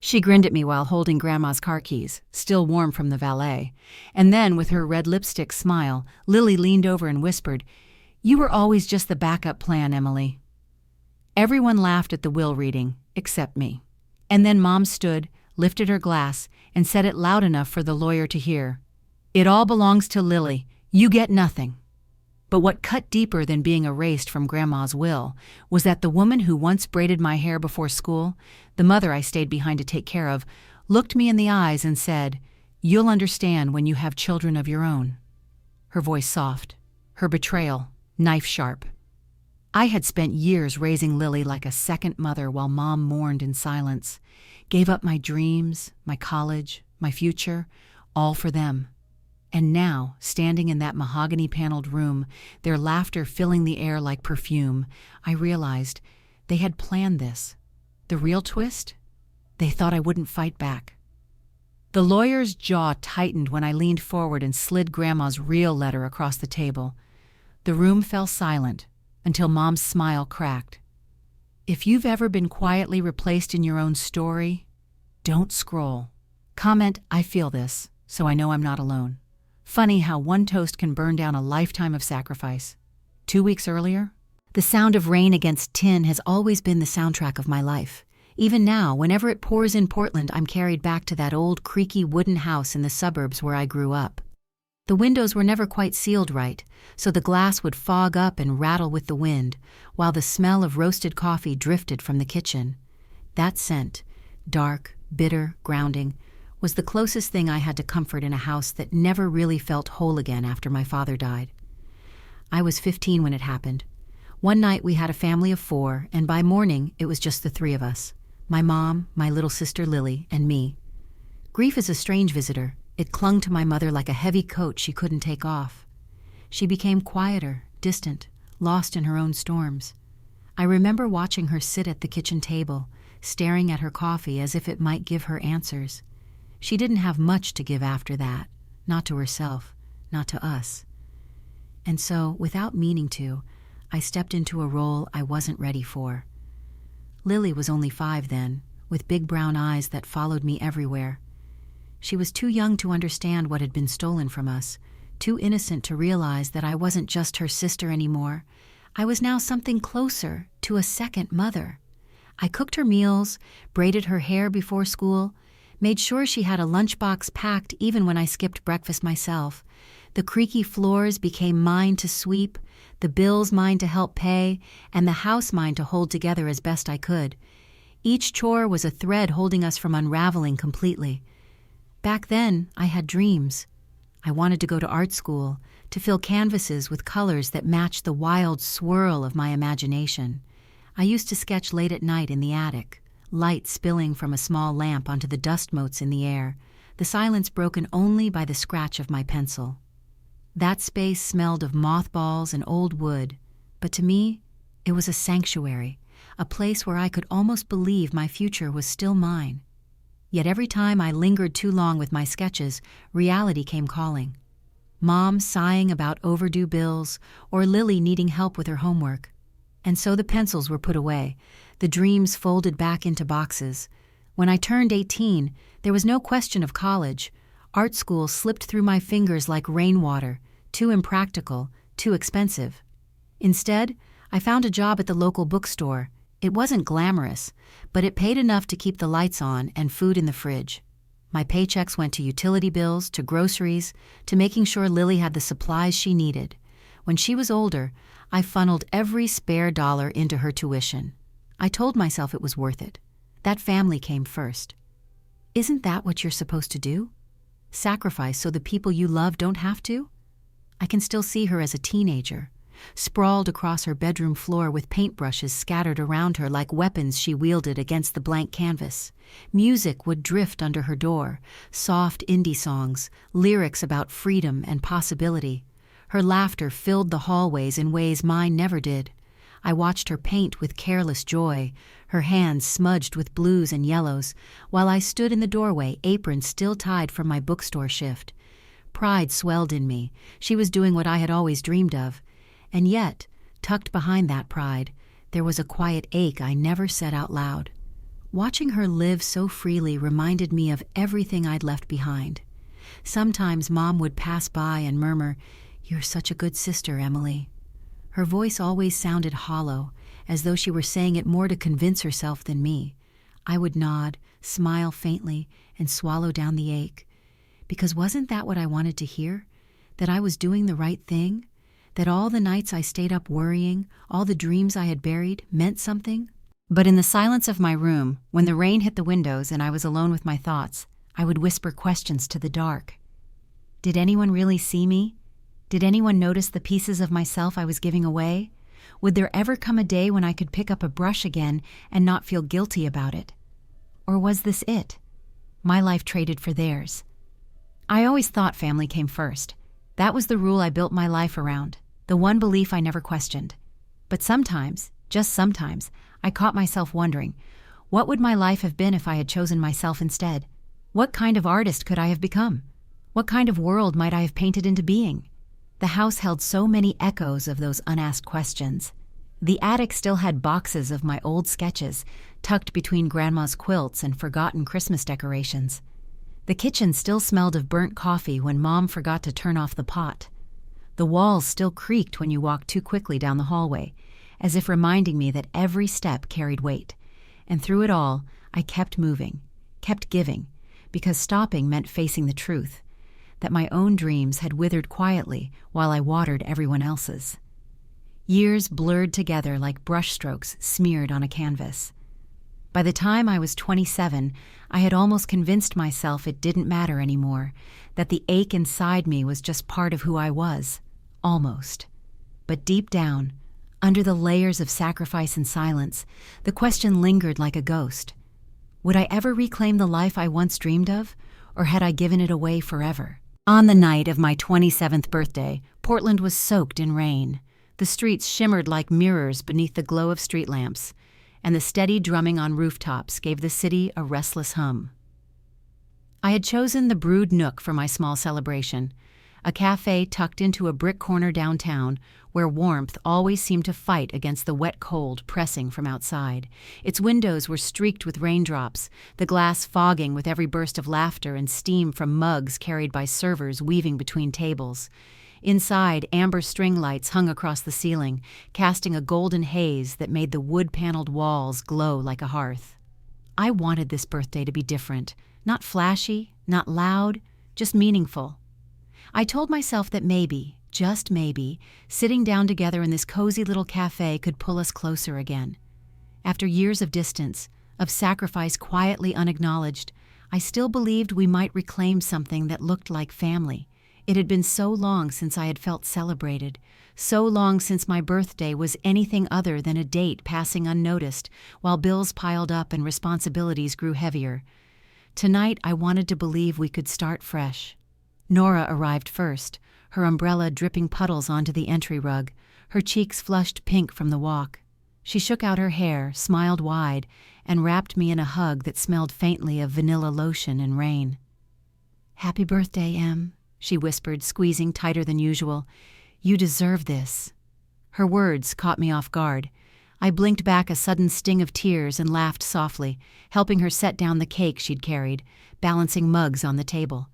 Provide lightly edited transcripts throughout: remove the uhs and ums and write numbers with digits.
She grinned at me while holding Grandma's car keys, still warm from the valet. And then, with her red lipstick smile, Lily leaned over and whispered, "You were always just the backup plan, Emily." Everyone laughed at the will reading, except me. And then Mom stood, lifted her glass, and said it loud enough for the lawyer to hear. "It all belongs to Lily. You get nothing." But what cut deeper than being erased from Grandma's will was that the woman who once braided my hair before school, the mother I stayed behind to take care of, looked me in the eyes and said, "You'll understand when you have children of your own." Her voice soft, her betrayal knife sharp. I had spent years raising Lily like a second mother while Mom mourned in silence, gave up my dreams, my college, my future, all for them. And now, standing in that mahogany-paneled room, their laughter filling the air like perfume, I realized they had planned this. The real twist? They thought I wouldn't fight back. The lawyer's jaw tightened when I leaned forward and slid Grandma's real letter across the table. The room fell silent until Mom's smile cracked. If you've ever been quietly replaced in your own story, don't scroll. Comment, "I feel this," so I know I'm not alone. Funny how one toast can burn down a lifetime of sacrifice. 2 weeks earlier, the sound of rain against tin has always been the soundtrack of my life. Even now, whenever it pours in Portland, I'm carried back to that old creaky wooden house in the suburbs where I grew up. The windows were never quite sealed right, so the glass would fog up and rattle with the wind, while the smell of roasted coffee drifted from the kitchen. That scent, dark, bitter, grounding, was the closest thing I had to comfort in a house that never really felt whole again after my father died. I was 15 when it happened. One night we had a family of 4, and by morning it was just the 3 of us. My mom, my little sister Lily, and me. Grief is a strange visitor. It clung to my mother like a heavy coat she couldn't take off. She became quieter, distant, lost in her own storms. I remember watching her sit at the kitchen table, staring at her coffee as if it might give her answers. She didn't have much to give after that, not to herself, not to us. And so, without meaning to, I stepped into a role I wasn't ready for. Lily was only 5 then, with big brown eyes that followed me everywhere. She was too young to understand what had been stolen from us, too innocent to realize that I wasn't just her sister anymore. I was now something closer to a second mother. I cooked her meals, braided her hair before school, made sure she had a lunchbox packed even when I skipped breakfast myself. The creaky floors became mine to sweep, the bills mine to help pay, and the house mine to hold together as best I could. Each chore was a thread holding us from unraveling completely. Back then, I had dreams. I wanted to go to art school, to fill canvases with colors that matched the wild swirl of my imagination. I used to sketch late at night in the attic, light spilling from a small lamp onto the dust motes in the air, the silence broken only by the scratch of my pencil. That space smelled of mothballs and old wood, but to me, it was a sanctuary, a place where I could almost believe my future was still mine. Yet every time I lingered too long with my sketches, reality came calling. Mom sighing about overdue bills, or Lily needing help with her homework. And so the pencils were put away, the dreams folded back into boxes. When I turned 18, there was no question of college. Art school slipped through my fingers like rainwater, too impractical, too expensive. Instead, I found a job at the local bookstore. It wasn't glamorous, but it paid enough to keep the lights on and food in the fridge. My paychecks went to utility bills, to groceries, to making sure Lily had the supplies she needed. When she was older, I funneled every spare dollar into her tuition. I told myself it was worth it. That family came first. Isn't that what you're supposed to do? Sacrifice so the people you love don't have to? I can still see her as a teenager, sprawled across her bedroom floor with paintbrushes scattered around her like weapons she wielded against the blank canvas. Music would drift under her door, soft indie songs, lyrics about freedom and possibility. Her laughter filled the hallways in ways mine never did. I watched her paint with careless joy, her hands smudged with blues and yellows, while I stood in the doorway, apron still tied from my bookstore shift. Pride swelled in me. She was doing what I had always dreamed of. And yet, tucked behind that pride, there was a quiet ache I never said out loud. Watching her live so freely reminded me of everything I'd left behind. Sometimes Mom would pass by and murmur, "You're such a good sister, Emily." Her voice always sounded hollow, as though she were saying it more to convince herself than me. I would nod, smile faintly, and swallow down the ache. Because wasn't that what I wanted to hear? That I was doing the right thing? That all the nights I stayed up worrying, all the dreams I had buried, meant something? But in the silence of my room, when the rain hit the windows and I was alone with my thoughts, I would whisper questions to the dark. Did anyone really see me? Did anyone notice the pieces of myself I was giving away? Would there ever come a day when I could pick up a brush again and not feel guilty about it? Or was this it? My life traded for theirs. I always thought family came first. That was the rule I built my life around, the one belief I never questioned. But sometimes, just sometimes, I caught myself wondering, what would my life have been if I had chosen myself instead? What kind of artist could I have become? What kind of world might I have painted into being? The house held so many echoes of those unasked questions. The attic still had boxes of my old sketches, tucked between Grandma's quilts and forgotten Christmas decorations. The kitchen still smelled of burnt coffee when Mom forgot to turn off the pot. The walls still creaked when you walked too quickly down the hallway, as if reminding me that every step carried weight. And through it all, I kept moving, kept giving, because stopping meant facing the truth, that my own dreams had withered quietly while I watered everyone else's. Years blurred together like brushstrokes smeared on a canvas. By the time I was 27, I had almost convinced myself it didn't matter anymore, that the ache inside me was just part of who I was, almost. But deep down, under the layers of sacrifice and silence, the question lingered like a ghost. Would I ever reclaim the life I once dreamed of, or had I given it away forever? On the night of my 27th birthday, Portland was soaked in rain. The streets shimmered like mirrors beneath the glow of street lamps, and the steady drumming on rooftops gave the city a restless hum. I had chosen the Brewed Nook for my small celebration, a cafe tucked into a brick corner downtown where warmth always seemed to fight against the wet cold pressing from outside. Its windows were streaked with raindrops, the glass fogging with every burst of laughter and steam from mugs carried by servers weaving between tables. Inside, amber string lights hung across the ceiling, casting a golden haze that made the wood-paneled walls glow like a hearth. I wanted this birthday to be different, not flashy, not loud, just meaningful. I told myself that maybe, just maybe, sitting down together in this cozy little cafe could pull us closer again. After years of distance, of sacrifice quietly unacknowledged, I still believed we might reclaim something that looked like family. It had been so long since I had felt celebrated, so long since my birthday was anything other than a date passing unnoticed while bills piled up and responsibilities grew heavier. Tonight I wanted to believe we could start fresh. Nora arrived first, her umbrella dripping puddles onto the entry rug, her cheeks flushed pink from the walk. She shook out her hair, smiled wide, and wrapped me in a hug that smelled faintly of vanilla lotion and rain. "Happy birthday, Em," she whispered, squeezing tighter than usual. "You deserve this." Her words caught me off guard. I blinked back a sudden sting of tears and laughed softly, helping her set down the cake she'd carried, balancing mugs on the table.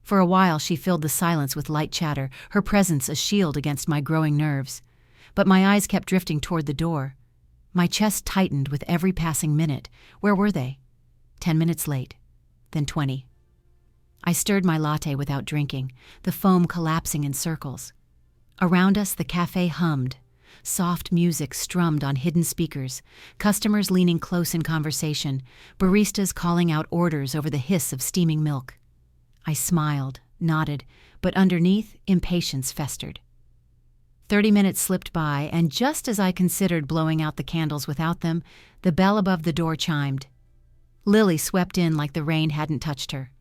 For a while she filled the silence with light chatter, her presence a shield against my growing nerves. But my eyes kept drifting toward the door. My chest tightened with every passing minute. Where were they? 10 minutes late. Then 20. I stirred my latte without drinking, the foam collapsing in circles. Around us the cafe hummed. Soft music strummed on hidden speakers, customers leaning close in conversation, baristas calling out orders over the hiss of steaming milk. I smiled, nodded, but underneath, impatience festered. 30 minutes slipped by, and just as I considered blowing out the candles without them, the bell above the door chimed. Lily swept in like the rain hadn't touched her.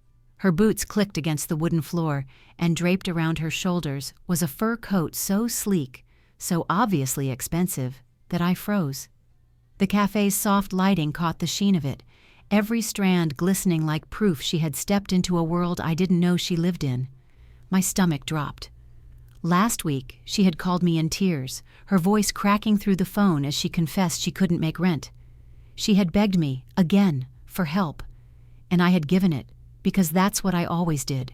Her boots clicked against the wooden floor, and draped around her shoulders was a fur coat so sleek, so obviously expensive, that I froze. The cafe's soft lighting caught the sheen of it, every strand glistening like proof she had stepped into a world I didn't know she lived in. My stomach dropped. Last week, she had called me in tears, her voice cracking through the phone as she confessed she couldn't make rent. She had begged me, again, for help, and I had given it, because that's what I always did.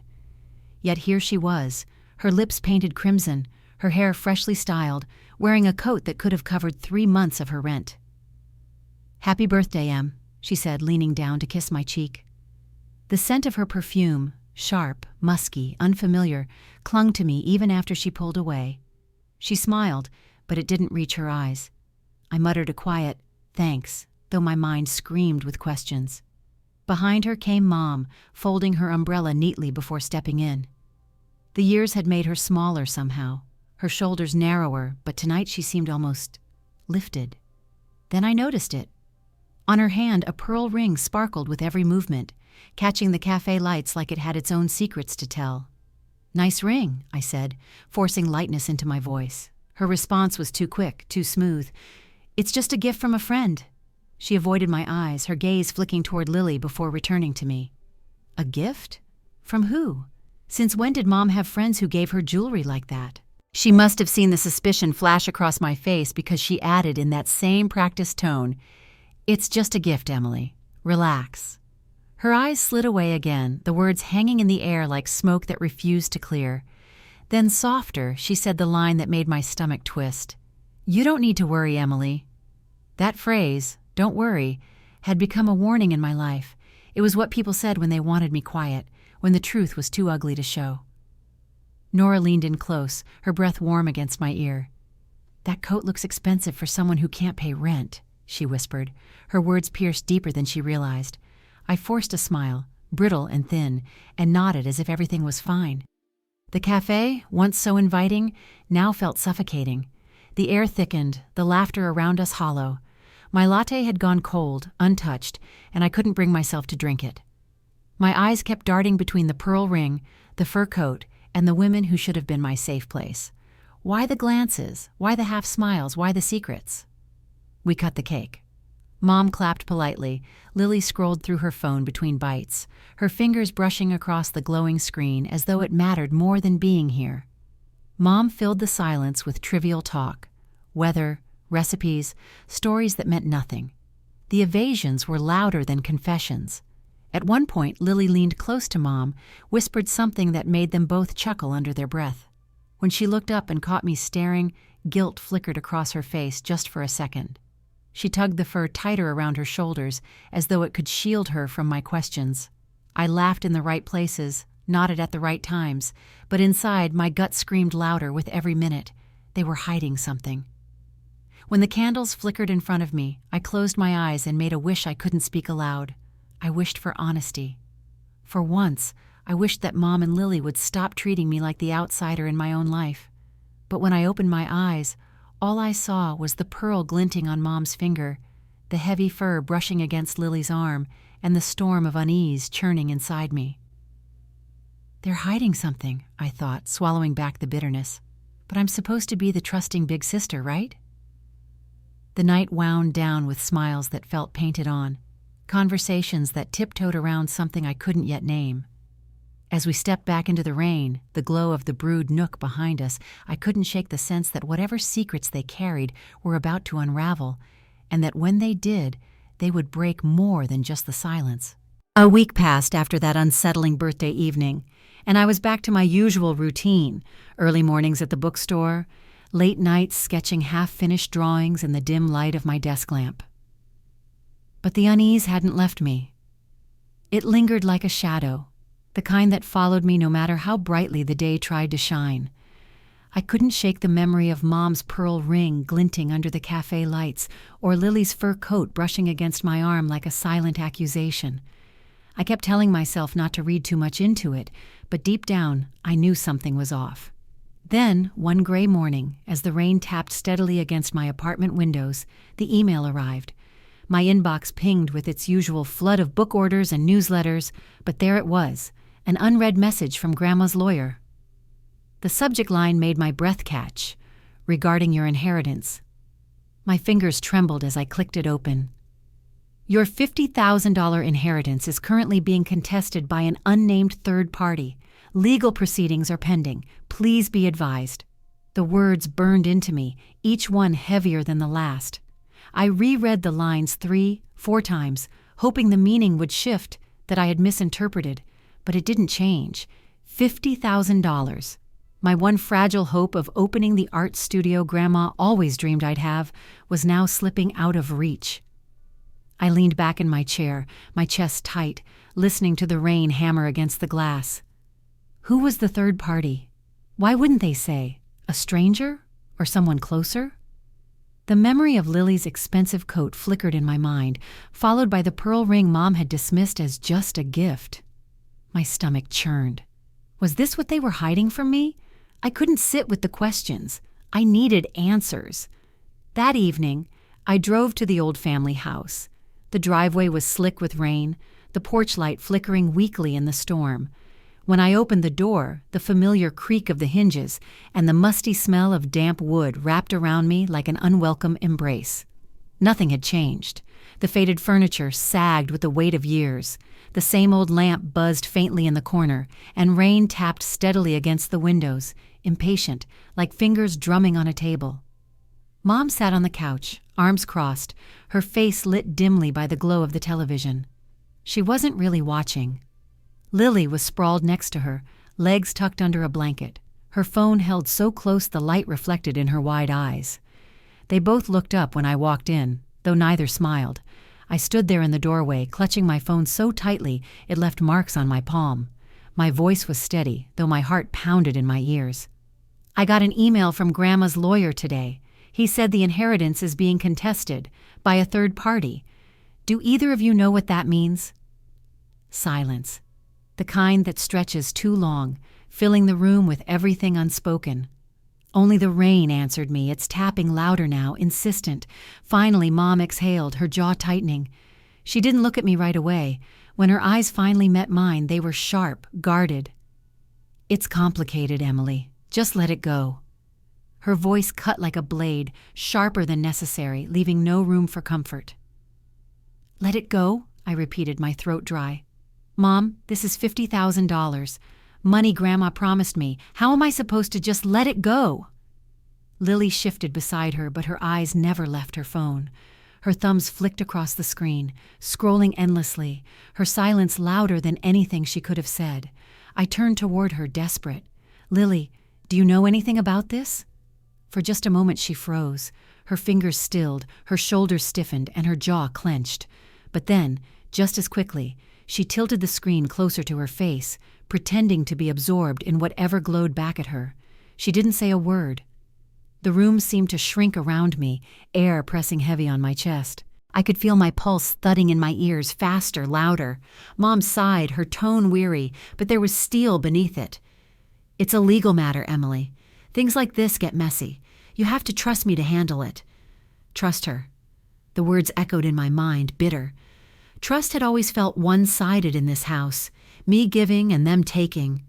Yet here she was, her lips painted crimson, her hair freshly styled, wearing a coat that could have covered 3 months of her rent. "Happy birthday, Em," she said, leaning down to kiss my cheek. The scent of her perfume, sharp, musky, unfamiliar, clung to me even after she pulled away. She smiled, but it didn't reach her eyes. I muttered a quiet, "Thanks," though my mind screamed with questions. Behind her came Mom, folding her umbrella neatly before stepping in. The years had made her smaller somehow, her shoulders narrower, but tonight she seemed almost lifted. Then I noticed it. On her hand, a pearl ring sparkled with every movement, catching the cafe lights like it had its own secrets to tell. "Nice ring," I said, forcing lightness into my voice. Her response was too quick, too smooth. "It's just a gift from a friend." She avoided my eyes, her gaze flicking toward Lily before returning to me. "A gift? From who? Since when did Mom have friends who gave her jewelry like that?" She must have seen the suspicion flash across my face because she added in that same practiced tone, "It's just a gift, Emily. Relax." Her eyes slid away again, the words hanging in the air like smoke that refused to clear. Then softer, she said the line that made my stomach twist. "You don't need to worry, Emily." That phrase, "don't worry," had become a warning in my life. It was what people said when they wanted me quiet, when the truth was too ugly to show. Nora leaned in close, her breath warm against my ear. "That coat looks expensive for someone who can't pay rent," she whispered. Her words pierced deeper than she realized. I forced a smile, brittle and thin, and nodded as if everything was fine. The cafe, once so inviting, now felt suffocating. The air thickened, the laughter around us hollow. My latte had gone cold, untouched, and I couldn't bring myself to drink it. My eyes kept darting between the pearl ring, the fur coat, and the women who should have been my safe place. Why the glances? Why the half smiles? Why the secrets? We cut the cake. Mom clapped politely. Lily scrolled through her phone between bites, her fingers brushing across the glowing screen as though it mattered more than being here. Mom filled the silence with trivial talk, weather, recipes, stories that meant nothing. The evasions were louder than confessions. At one point, Lily leaned close to Mom, whispered something that made them both chuckle under their breath. When she looked up and caught me staring, guilt flickered across her face just for a second. She tugged the fur tighter around her shoulders, as though it could shield her from my questions. I laughed in the right places, nodded at the right times, but inside my gut screamed louder with every minute. They were hiding something. When the candles flickered in front of me, I closed my eyes and made a wish I couldn't speak aloud. I wished for honesty. For once, I wished that Mom and Lily would stop treating me like the outsider in my own life. But when I opened my eyes, all I saw was the pearl glinting on Mom's finger, the heavy fur brushing against Lily's arm, and the storm of unease churning inside me. They're hiding something, I thought, swallowing back the bitterness. But I'm supposed to be the trusting big sister, right? The night wound down with smiles that felt painted on, conversations that tiptoed around something I couldn't yet name. As we stepped back into the rain, the glow of the brewed nook behind us, I couldn't shake the sense that whatever secrets they carried were about to unravel, and that when they did, they would break more than just the silence. A week passed after that unsettling birthday evening, and I was back to my usual routine: early mornings at the bookstore, late nights sketching half-finished drawings in the dim light of my desk lamp. But the unease hadn't left me. It lingered like a shadow, the kind that followed me no matter how brightly the day tried to shine. I couldn't shake the memory of Mom's pearl ring glinting under the cafe lights, or Lily's fur coat brushing against my arm like a silent accusation. I kept telling myself not to read too much into it, but deep down, I knew something was off. Then, one gray morning, as the rain tapped steadily against my apartment windows, the email arrived. My inbox pinged with its usual flood of book orders and newsletters, but there it was, an unread message from Grandma's lawyer. The subject line made my breath catch, "Regarding your inheritance." My fingers trembled as I clicked it open. "Your $50,000 inheritance is currently being contested by an unnamed third party. Legal proceedings are pending. Please be advised." The words burned into me, each one heavier than the last. I reread the lines 3, 4 times, hoping the meaning would shift, that I had misinterpreted, but it didn't change. $50,000. My one fragile hope of opening the art studio Grandma always dreamed I'd have was now slipping out of reach. I leaned back in my chair, my chest tight, listening to the rain hammer against the glass. Who was the third party? Why wouldn't they say? A stranger? Or someone closer? The memory of Lily's expensive coat flickered in my mind, followed by the pearl ring Mom had dismissed as just a gift. My stomach churned. Was this what they were hiding from me? I couldn't sit with the questions. I needed answers. That evening, I drove to the old family house. The driveway was slick with rain, the porch light flickering weakly in the storm. When I opened the door, the familiar creak of the hinges and the musty smell of damp wood wrapped around me like an unwelcome embrace. Nothing had changed. The faded furniture sagged with the weight of years. The same old lamp buzzed faintly in the corner, and rain tapped steadily against the windows, impatient, like fingers drumming on a table. Mom sat on the couch, arms crossed, her face lit dimly by the glow of the television. She wasn't really watching. Lily was sprawled next to her, legs tucked under a blanket, her phone held so close the light reflected in her wide eyes. They both looked up when I walked in, though neither smiled. I stood there in the doorway, clutching my phone so tightly it left marks on my palm. My voice was steady, though my heart pounded in my ears. I got an email from Grandma's lawyer today. He said the inheritance is being contested by a third party. Do either of you know what that means? Silence. The kind that stretches too long, filling the room with everything unspoken. Only the rain answered me, its tapping louder now, insistent. Finally, Mom exhaled, her jaw tightening. She didn't look at me right away. When her eyes finally met mine, they were sharp, guarded. It's complicated, Emily. Just let it go. Her voice cut like a blade, sharper than necessary, leaving no room for comfort. Let it go? I repeated, my throat dry. Mom, this is $50,000. Money Grandma promised me. How am I supposed to just let it go? Lily shifted beside her, but her eyes never left her phone. Her thumbs flicked across the screen, scrolling endlessly, her silence louder than anything she could have said. I turned toward her, desperate. Lily, do you know anything about this? For just a moment she froze. Her fingers stilled, her shoulders stiffened, and her jaw clenched. But then, just as quickly, she tilted the screen closer to her face, pretending to be absorbed in whatever glowed back at her. She didn't say a word. The room seemed to shrink around me, air pressing heavy on my chest. I could feel my pulse thudding in my ears, faster, louder. Mom sighed, her tone weary, but there was steel beneath it. It's a legal matter, Emily. Things like this get messy. You have to trust me to handle it. Trust her. The words echoed in my mind, bitter. Trust had always felt one-sided in this house, me giving and them taking.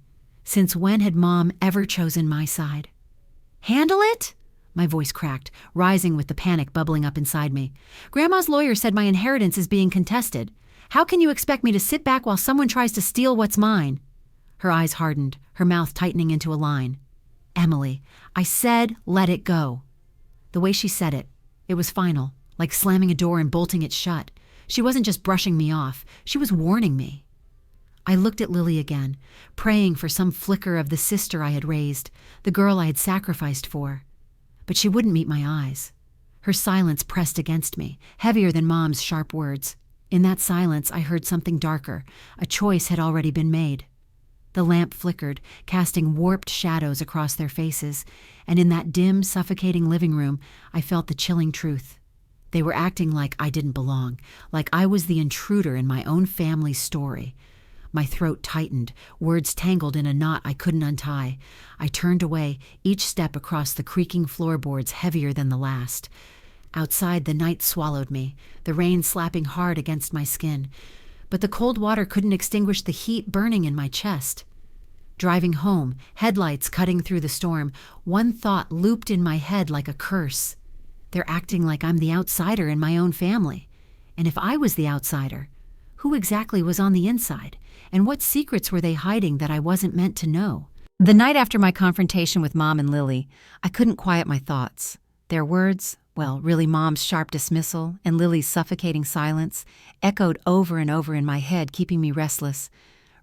Since when had Mom ever chosen my side? Handle it? My voice cracked, rising with the panic bubbling up inside me. Grandma's lawyer said my inheritance is being contested. How can you expect me to sit back while someone tries to steal what's mine? Her eyes hardened, her mouth tightening into a line. Emily, I said let it go. The way she said it, it was final, like slamming a door and bolting it shut. She wasn't just brushing me off, she was warning me. I looked at Lily again, praying for some flicker of the sister I had raised, the girl I had sacrificed for. But she wouldn't meet my eyes. Her silence pressed against me, heavier than Mom's sharp words. In that silence, I heard something darker. A choice had already been made. The lamp flickered, casting warped shadows across their faces, and in that dim, suffocating living room, I felt the chilling truth. They were acting like I didn't belong, like I was the intruder in my own family's story. My throat tightened, words tangled in a knot I couldn't untie. I turned away, each step across the creaking floorboards heavier than the last. Outside, the night swallowed me, the rain slapping hard against my skin. But the cold water couldn't extinguish the heat burning in my chest. Driving home, headlights cutting through the storm, one thought looped in my head like a curse. They're acting like I'm the outsider in my own family. And if I was the outsider, who exactly was on the inside? And what secrets were they hiding that I wasn't meant to know? The night after my confrontation with Mom and Lily, I couldn't quiet my thoughts. Their words, Well, really, Mom's sharp dismissal and Lily's suffocating silence echoed over and over in my head, keeping me restless.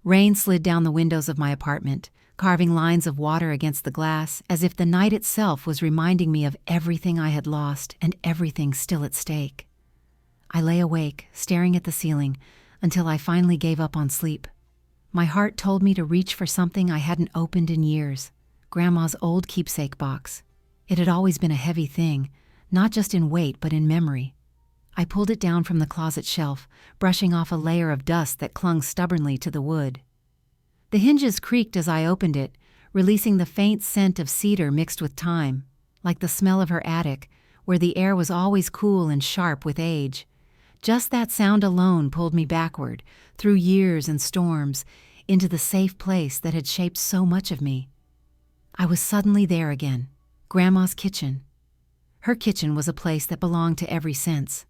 Rain slid down the windows of my apartment, carving lines of water against the glass, as if the night itself was reminding me of everything I had lost and everything still at stake. I lay awake, staring at the ceiling, until I finally gave up on sleep. My heart told me to reach for something I hadn't opened in years, Grandma's old keepsake box. It had always been a heavy thing, not just in weight but in memory. I pulled it down from the closet shelf, brushing off a layer of dust that clung stubbornly to the wood. The hinges creaked as I opened it, releasing the faint scent of cedar mixed with time, like the smell of her attic, where the air was always cool and sharp with age. Just that sound alone pulled me backward, through years and storms, into the safe place that had shaped so much of me. I was suddenly there again, Grandma's kitchen. Her kitchen was a place that belonged to every sense.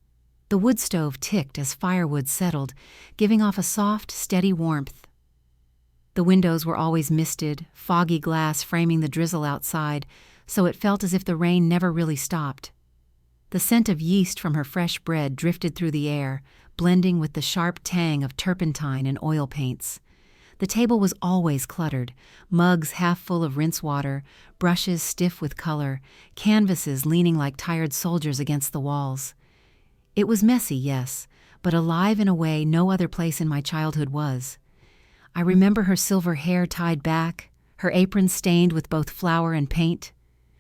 The wood stove ticked as firewood settled, giving off a soft, steady warmth. The windows were always misted, foggy glass framing the drizzle outside, so it felt as if the rain never really stopped. The scent of yeast from her fresh bread drifted through the air, blending with the sharp tang of turpentine and oil paints. The table was always cluttered, mugs half full of rinse water, brushes stiff with color, canvases leaning like tired soldiers against the walls. It was messy, yes, but alive in a way no other place in my childhood was. I remember her silver hair tied back, her apron stained with both flour and paint.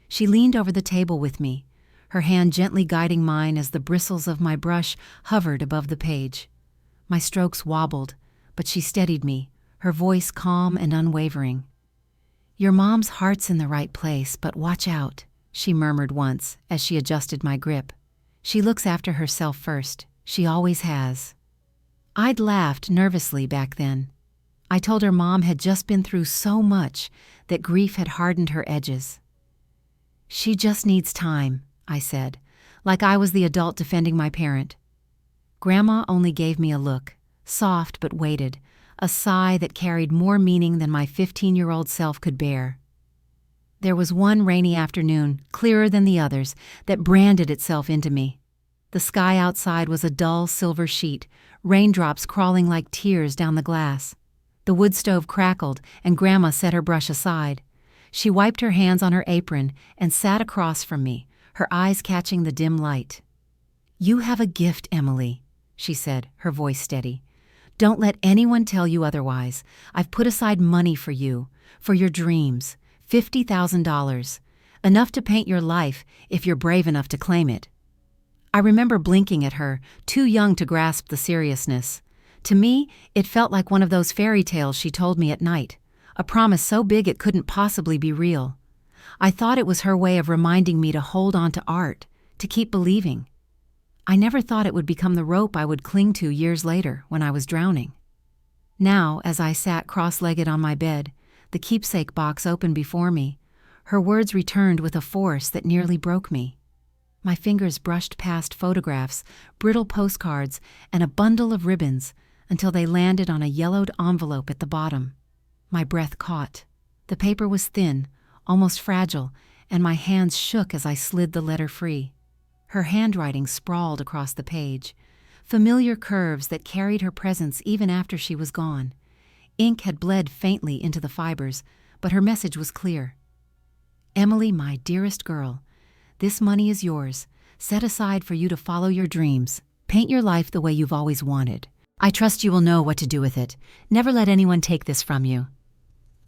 She leaned over the table with me, her hand gently guiding mine as the bristles of my brush hovered above the page. My strokes wobbled, but she steadied me, her voice calm and unwavering. "Your mom's heart's in the right place, but watch out," she murmured once as she adjusted my grip. "She looks after herself first. She always has." I'd laughed nervously back then. I told her Mom had just been through so much that grief had hardened her edges. "She just needs time," I said, like I was the adult defending my parent. Grandma only gave me a look, soft but weighted, a sigh that carried more meaning than my 15-year-old self could bear. There was one rainy afternoon, clearer than the others, that branded itself into me. The sky outside was a dull silver sheet, raindrops crawling like tears down the glass. The wood stove crackled, and Grandma set her brush aside. She wiped her hands on her apron and sat across from me, her eyes catching the dim light. "You have a gift, Emily," she said, her voice steady. "Don't let anyone tell you otherwise. I've put aside money for you, for your dreams, $50,000, enough to paint your life if you're brave enough to claim it." I remember blinking at her, too young to grasp the seriousness. To me, it felt like one of those fairy tales she told me at night, a promise so big it couldn't possibly be real. I thought it was her way of reminding me to hold on to art, to keep believing. I never thought it would become the rope I would cling to years later when I was drowning. Now, as I sat cross-legged on my bed, the keepsake box open before me, her words returned with a force that nearly broke me. My fingers brushed past photographs, brittle postcards, and a bundle of ribbons until they landed on a yellowed envelope at the bottom. My breath caught. The paper was thin, almost fragile, and my hands shook as I slid the letter free. Her handwriting sprawled across the page, familiar curves that carried her presence even after she was gone. Ink had bled faintly into the fibers, but her message was clear. "Emily, my dearest girl, this money is yours, set aside for you to follow your dreams. Paint your life the way you've always wanted. I trust you will know what to do with it. Never let anyone take this from you."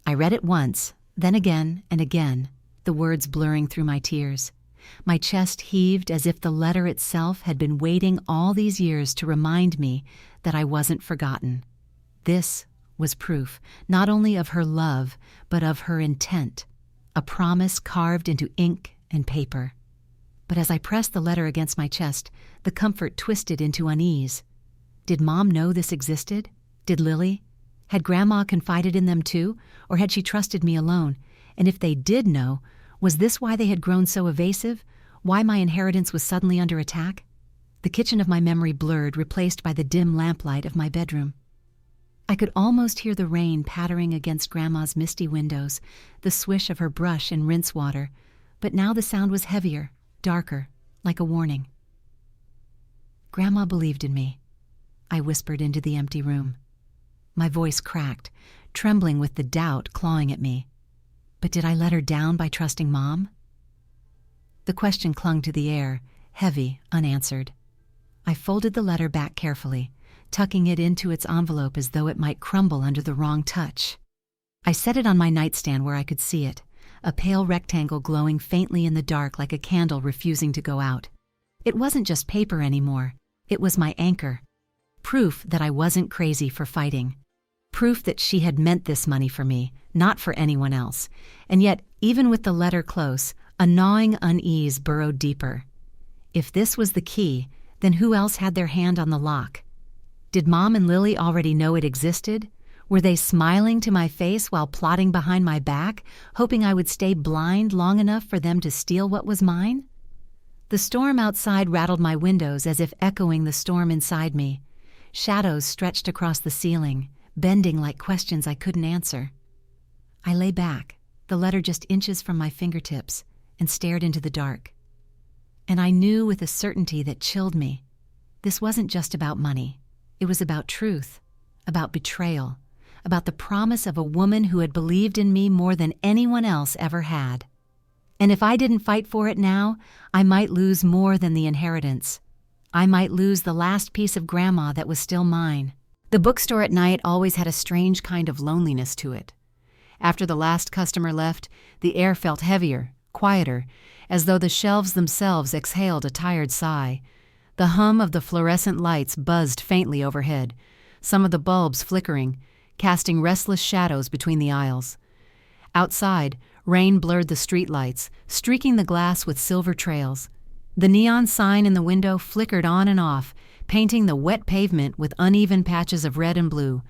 I read it once, then again and again, the words blurring through my tears. My chest heaved as if the letter itself had been waiting all these years to remind me that I wasn't forgotten. This was proof, not only of her love, but of her intent, a promise carved into ink and paper. But as I pressed the letter against my chest, the comfort twisted into unease. Did Mom know this existed? Did Lily? Had Grandma confided in them too, or had she trusted me alone? And if they did know, was this why they had grown so evasive? Why my inheritance was suddenly under attack? The kitchen of my memory blurred, replaced by the dim lamplight of my bedroom. I could almost hear the rain pattering against Grandma's misty windows, the swish of her brush in rinse water, but now the sound was heavier, darker, like a warning. "Grandma believed in me," I whispered into the empty room. My voice cracked, trembling with the doubt clawing at me. But did I let her down by trusting Mom? The question clung to the air, heavy, unanswered. I folded the letter back carefully, tucking it into its envelope as though it might crumble under the wrong touch. I set it on my nightstand where I could see it, a pale rectangle glowing faintly in the dark like a candle refusing to go out. It wasn't just paper anymore. It was my anchor. Proof that I wasn't crazy for fighting. Proof that she had meant this money for me, not for anyone else. And yet, even with the letter close, a gnawing unease burrowed deeper. If this was the key, then who else had their hand on the lock? Did Mom and Lily already know it existed? Were they smiling to my face while plotting behind my back, hoping I would stay blind long enough for them to steal what was mine? The storm outside rattled my windows as if echoing the storm inside me. Shadows stretched across the ceiling, bending like questions I couldn't answer. I lay back, the letter just inches from my fingertips, and stared into the dark. And I knew with a certainty that chilled me. This wasn't just about money. It was about truth, about betrayal, about the promise of a woman who had believed in me more than anyone else ever had. And if I didn't fight for it now, I might lose more than the inheritance. I might lose the last piece of Grandma that was still mine. The bookstore at night always had a strange kind of loneliness to it. After the last customer left, the air felt heavier, quieter, as though the shelves themselves exhaled a tired sigh. The hum of the fluorescent lights buzzed faintly overhead, some of the bulbs flickering, casting restless shadows between the aisles. Outside, rain blurred the streetlights, streaking the glass with silver trails. The neon sign in the window flickered on and off, painting the wet pavement with uneven patches of red and blue.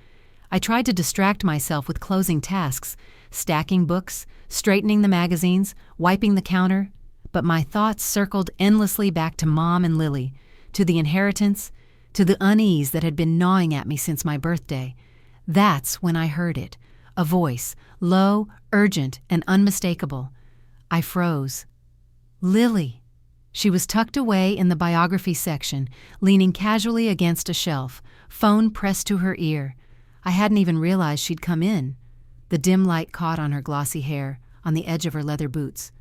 I tried to distract myself with closing tasks, stacking books, straightening the magazines, wiping the counter, but my thoughts circled endlessly back to Mom and Lily, to the inheritance, to the unease that had been gnawing at me since my birthday. That's when I heard it, a voice, low, urgent, and unmistakable. I froze. Lily. She was tucked away in the biography section, leaning casually against a shelf, phone pressed to her ear. I hadn't even realized she'd come in. The dim light caught on her glossy hair, on the edge of her leather boots.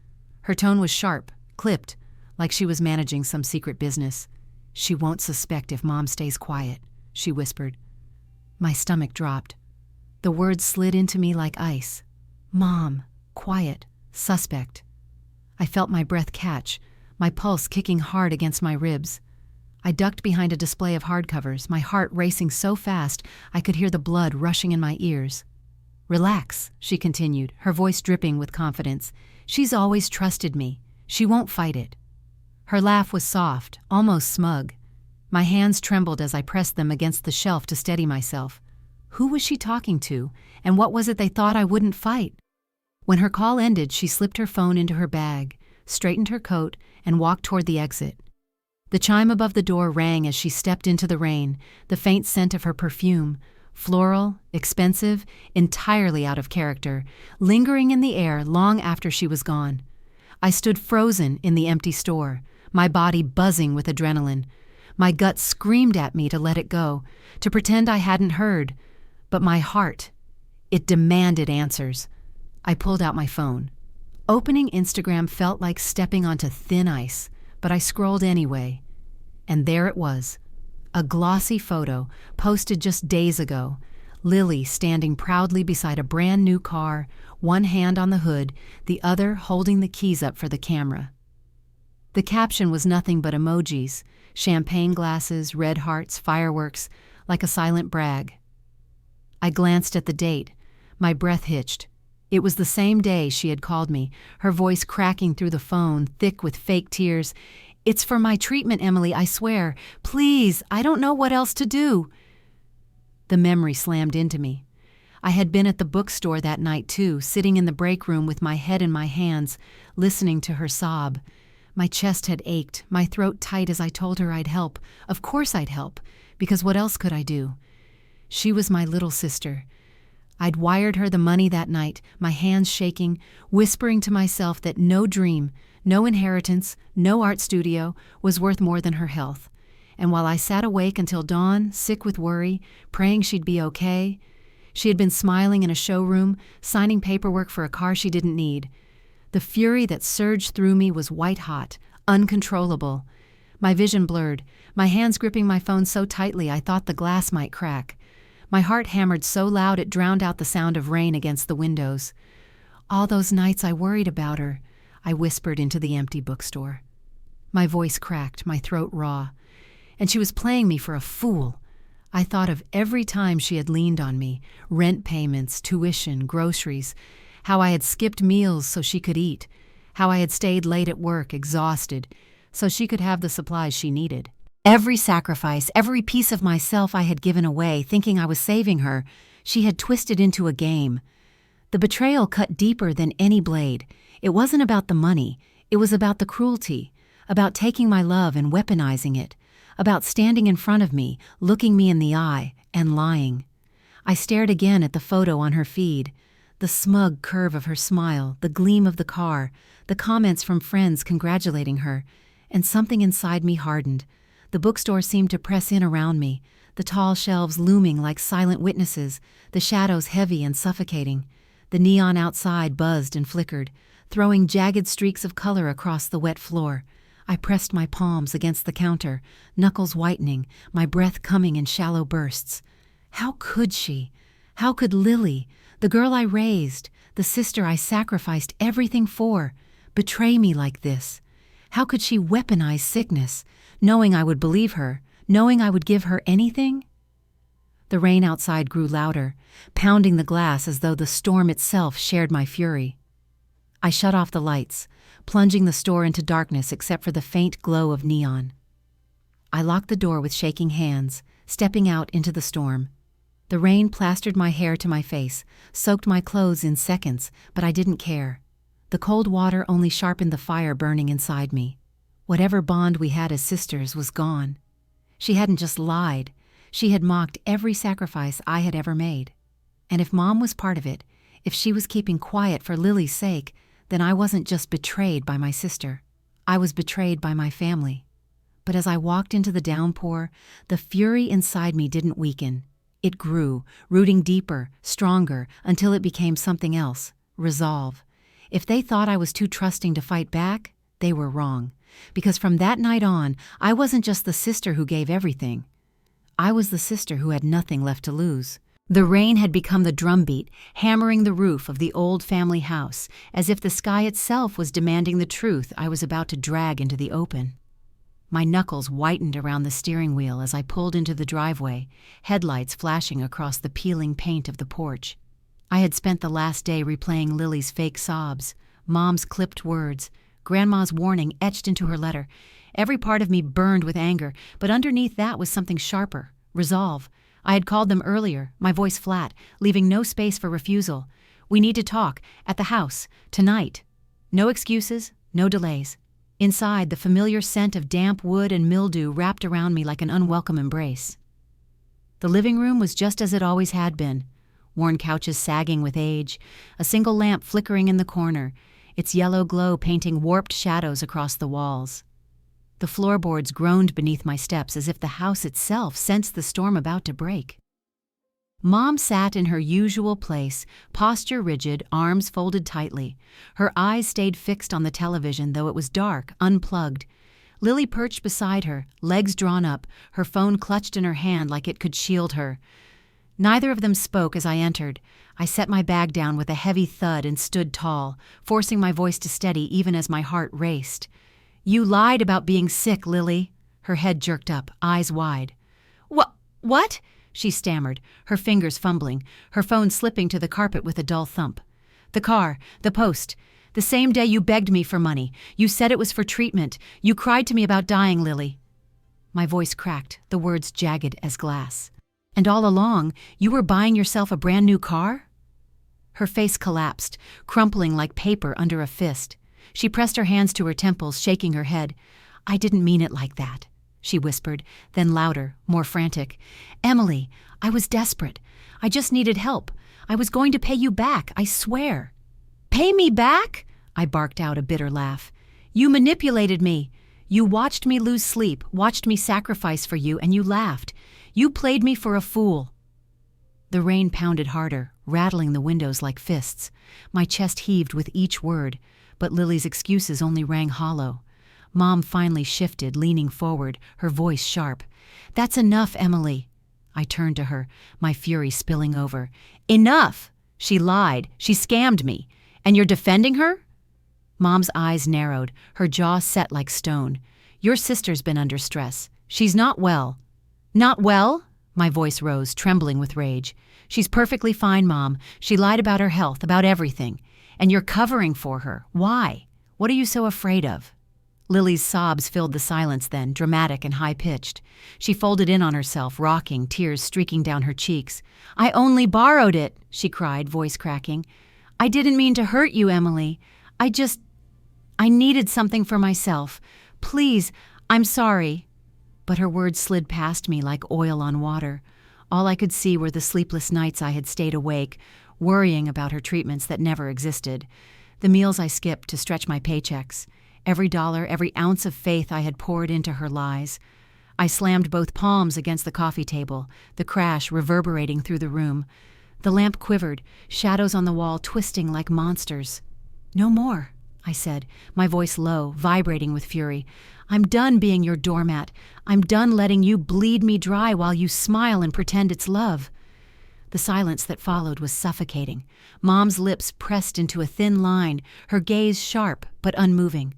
Her tone was sharp, clipped, like she was managing some secret business. "She won't suspect if Mom stays quiet," she whispered. My stomach dropped. The words slid into me like ice. Mom, quiet, suspect. I felt my breath catch, my pulse kicking hard against my ribs. I ducked behind a display of hardcovers, my heart racing so fast I could hear the blood rushing in my ears. "Relax," she continued, her voice dripping with confidence. "She's always trusted me. She won't fight it." Her laugh was soft, almost smug. My hands trembled as I pressed them against the shelf to steady myself. Who was she talking to, and what was it they thought I wouldn't fight? When her call ended, she slipped her phone into her bag, straightened her coat, and walked toward the exit. The chime above the door rang as she stepped into the rain, the faint scent of her perfume, floral, expensive, entirely out of character, lingering in the air long after she was gone. I stood frozen in the empty store, my body buzzing with adrenaline. My gut screamed at me to let it go, to pretend I hadn't heard. But my heart, it demanded answers. I pulled out my phone. Opening Instagram felt like stepping onto thin ice, but I scrolled anyway. And there it was, a glossy photo posted just days ago. Lily standing proudly beside a brand new car, one hand on the hood, the other holding the keys up for the camera. The caption was nothing but emojis, champagne glasses, red hearts, fireworks, like a silent brag. I glanced at the date. My breath hitched. It was the same day she had called me, her voice cracking through the phone, thick with fake tears. "It's for my treatment, Emily, I swear. Please, I don't know what else to do." The memory slammed into me. I had been at the bookstore that night too, sitting in the break room with my head in my hands, listening to her sob. My chest had ached, my throat tight as I told her I'd help. Of course I'd help, because what else could I do? She was my little sister. I'd wired her the money that night, my hands shaking, whispering to myself that no dream, no inheritance, no art studio was worth more than her health. And while I sat awake until dawn, sick with worry, praying she'd be okay, she had been smiling in a showroom, signing paperwork for a car she didn't need. The fury that surged through me was white-hot, uncontrollable. My vision blurred, my hands gripping my phone so tightly I thought the glass might crack. My heart hammered so loud it drowned out the sound of rain against the windows. All those nights I worried about her, I whispered into the empty bookstore. My voice cracked, my throat raw. And she was playing me for a fool. I thought of every time she had leaned on me, rent payments, tuition, groceries, how I had skipped meals so she could eat, how I had stayed late at work, exhausted, so she could have the supplies she needed. Every sacrifice, every piece of myself I had given away, thinking I was saving her, she had twisted into a game. The betrayal cut deeper than any blade. It wasn't about the money. It was about the cruelty, about taking my love and weaponizing it, about standing in front of me, looking me in the eye, and lying. I stared again at the photo on her feed, the smug curve of her smile, the gleam of the car, the comments from friends congratulating her, and something inside me hardened. The bookstore seemed to press in around me, the tall shelves looming like silent witnesses, the shadows heavy and suffocating. The neon outside buzzed and flickered, throwing jagged streaks of color across the wet floor. I pressed my palms against the counter, knuckles whitening, my breath coming in shallow bursts. How could she? How could Lily, the girl I raised, the sister I sacrificed everything for, betray me like this? How could she weaponize sickness, knowing I would believe her, knowing I would give her anything? The rain outside grew louder, pounding the glass as though the storm itself shared my fury. I shut off the lights, plunging the store into darkness except for the faint glow of neon. I locked the door with shaking hands, stepping out into the storm. The rain plastered my hair to my face, soaked my clothes in seconds, but I didn't care. The cold water only sharpened the fire burning inside me. Whatever bond we had as sisters was gone. She hadn't just lied. She had mocked every sacrifice I had ever made. And if Mom was part of it, if she was keeping quiet for Lily's sake, then I wasn't just betrayed by my sister. I was betrayed by my family. But as I walked into the downpour, the fury inside me didn't weaken. It grew, rooting deeper, stronger, until it became something else, resolve. If they thought I was too trusting to fight back, they were wrong. Because from that night on, I wasn't just the sister who gave everything. I was the sister who had nothing left to lose. The rain had become the drumbeat, hammering the roof of the old family house, as if the sky itself was demanding the truth I was about to drag into the open. My knuckles whitened around the steering wheel as I pulled into the driveway, headlights flashing across the peeling paint of the porch. I had spent the last day replaying Lily's fake sobs, Mom's clipped words, Grandma's warning etched into her letter. Every part of me burned with anger, but underneath that was something sharper, resolve. I had called them earlier, my voice flat, leaving no space for refusal. We need to talk, at the house, tonight. No excuses, no delays. Inside, the familiar scent of damp wood and mildew wrapped around me like an unwelcome embrace. The living room was just as it always had been. Worn couches sagging with age, a single lamp flickering in the corner, its yellow glow painting warped shadows across the walls. The floorboards groaned beneath my steps as if the house itself sensed the storm about to break. Mom sat in her usual place, posture rigid, arms folded tightly. Her eyes stayed fixed on the television, though it was dark, unplugged. Lily perched beside her, legs drawn up, her phone clutched in her hand like it could shield her. Neither of them spoke as I entered. I set my bag down with a heavy thud and stood tall, forcing my voice to steady even as my heart raced. "You lied about being sick, Lily." Her head jerked up, eyes wide. What? She stammered, her fingers fumbling, her phone slipping to the carpet with a dull thump. "The car, the post. The same day you begged me for money. You said it was for treatment. You cried to me about dying, Lily." My voice cracked, the words jagged as glass. "And all along, you were buying yourself a brand new car?" Her face collapsed, crumpling like paper under a fist. She pressed her hands to her temples, shaking her head. "I didn't mean it like that," she whispered, then louder, more frantic. "Emily, I was desperate. I just needed help. I was going to pay you back, I swear." "Pay me back?" I barked out a bitter laugh. "You manipulated me. You watched me lose sleep, watched me sacrifice for you, and you laughed. You played me for a fool." The rain pounded harder, rattling the windows like fists. My chest heaved with each word, but Lily's excuses only rang hollow. Mom finally shifted, leaning forward, her voice sharp. "That's enough, Emily." I turned to her, my fury spilling over. "Enough! She lied. She scammed me. And you're defending her?" Mom's eyes narrowed, her jaw set like stone. "Your sister's been under stress. She's not well." "Not well?" My voice rose, trembling with rage. "She's perfectly fine, Mom. She lied about her health, about everything. And you're covering for her. Why? What are you so afraid of?" Lily's sobs filled the silence then, dramatic and high-pitched. She folded in on herself, rocking, tears streaking down her cheeks. "I only borrowed it," she cried, voice cracking. "I didn't mean to hurt you, Emily. I needed something for myself. Please, I'm sorry." But her words slid past me like oil on water. All I could see were the sleepless nights I had stayed awake, worrying about her treatments that never existed, the meals I skipped to stretch my paychecks, every dollar, every ounce of faith I had poured into her lies. I slammed both palms against the coffee table, the crash reverberating through the room. The lamp quivered, shadows on the wall twisting like monsters. "No more," I said, my voice low, vibrating with fury. "I'm done being your doormat. I'm done letting you bleed me dry while you smile and pretend it's love." The silence that followed was suffocating. Mom's lips pressed into a thin line, her gaze sharp but unmoving.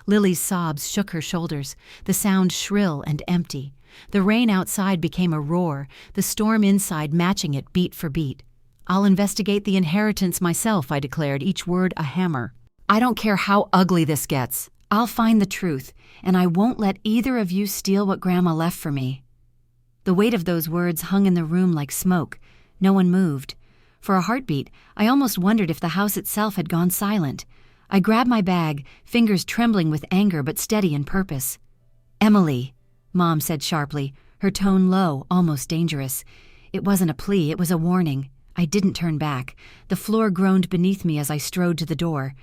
Lily's sobs shook her shoulders, the sound shrill and empty. The rain outside became a roar, the storm inside matching it beat for beat. "I'll investigate the inheritance myself," I declared, each word a hammer. "I don't care how ugly this gets. I'll find the truth, and I won't let either of you steal what Grandma left for me." The weight of those words hung in the room like smoke. No one moved. For a heartbeat, I almost wondered if the house itself had gone silent. I grabbed my bag, fingers trembling with anger but steady in purpose. "Emily," Mom said sharply, her tone low, almost dangerous. It wasn't a plea, it was a warning. I didn't turn back. The floor groaned beneath me as I strode to the door.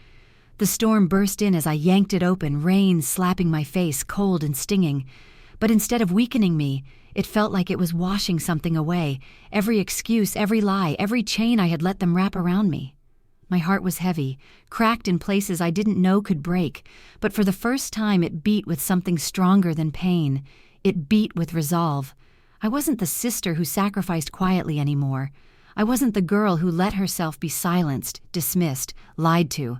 The storm burst in as I yanked it open, rain slapping my face, cold and stinging. But instead of weakening me, it felt like it was washing something away, every excuse, every lie, every chain I had let them wrap around me. My heart was heavy, cracked in places I didn't know could break, but for the first time it beat with something stronger than pain. It beat with resolve. I wasn't the sister who sacrificed quietly anymore. I wasn't the girl who let herself be silenced, dismissed, lied to.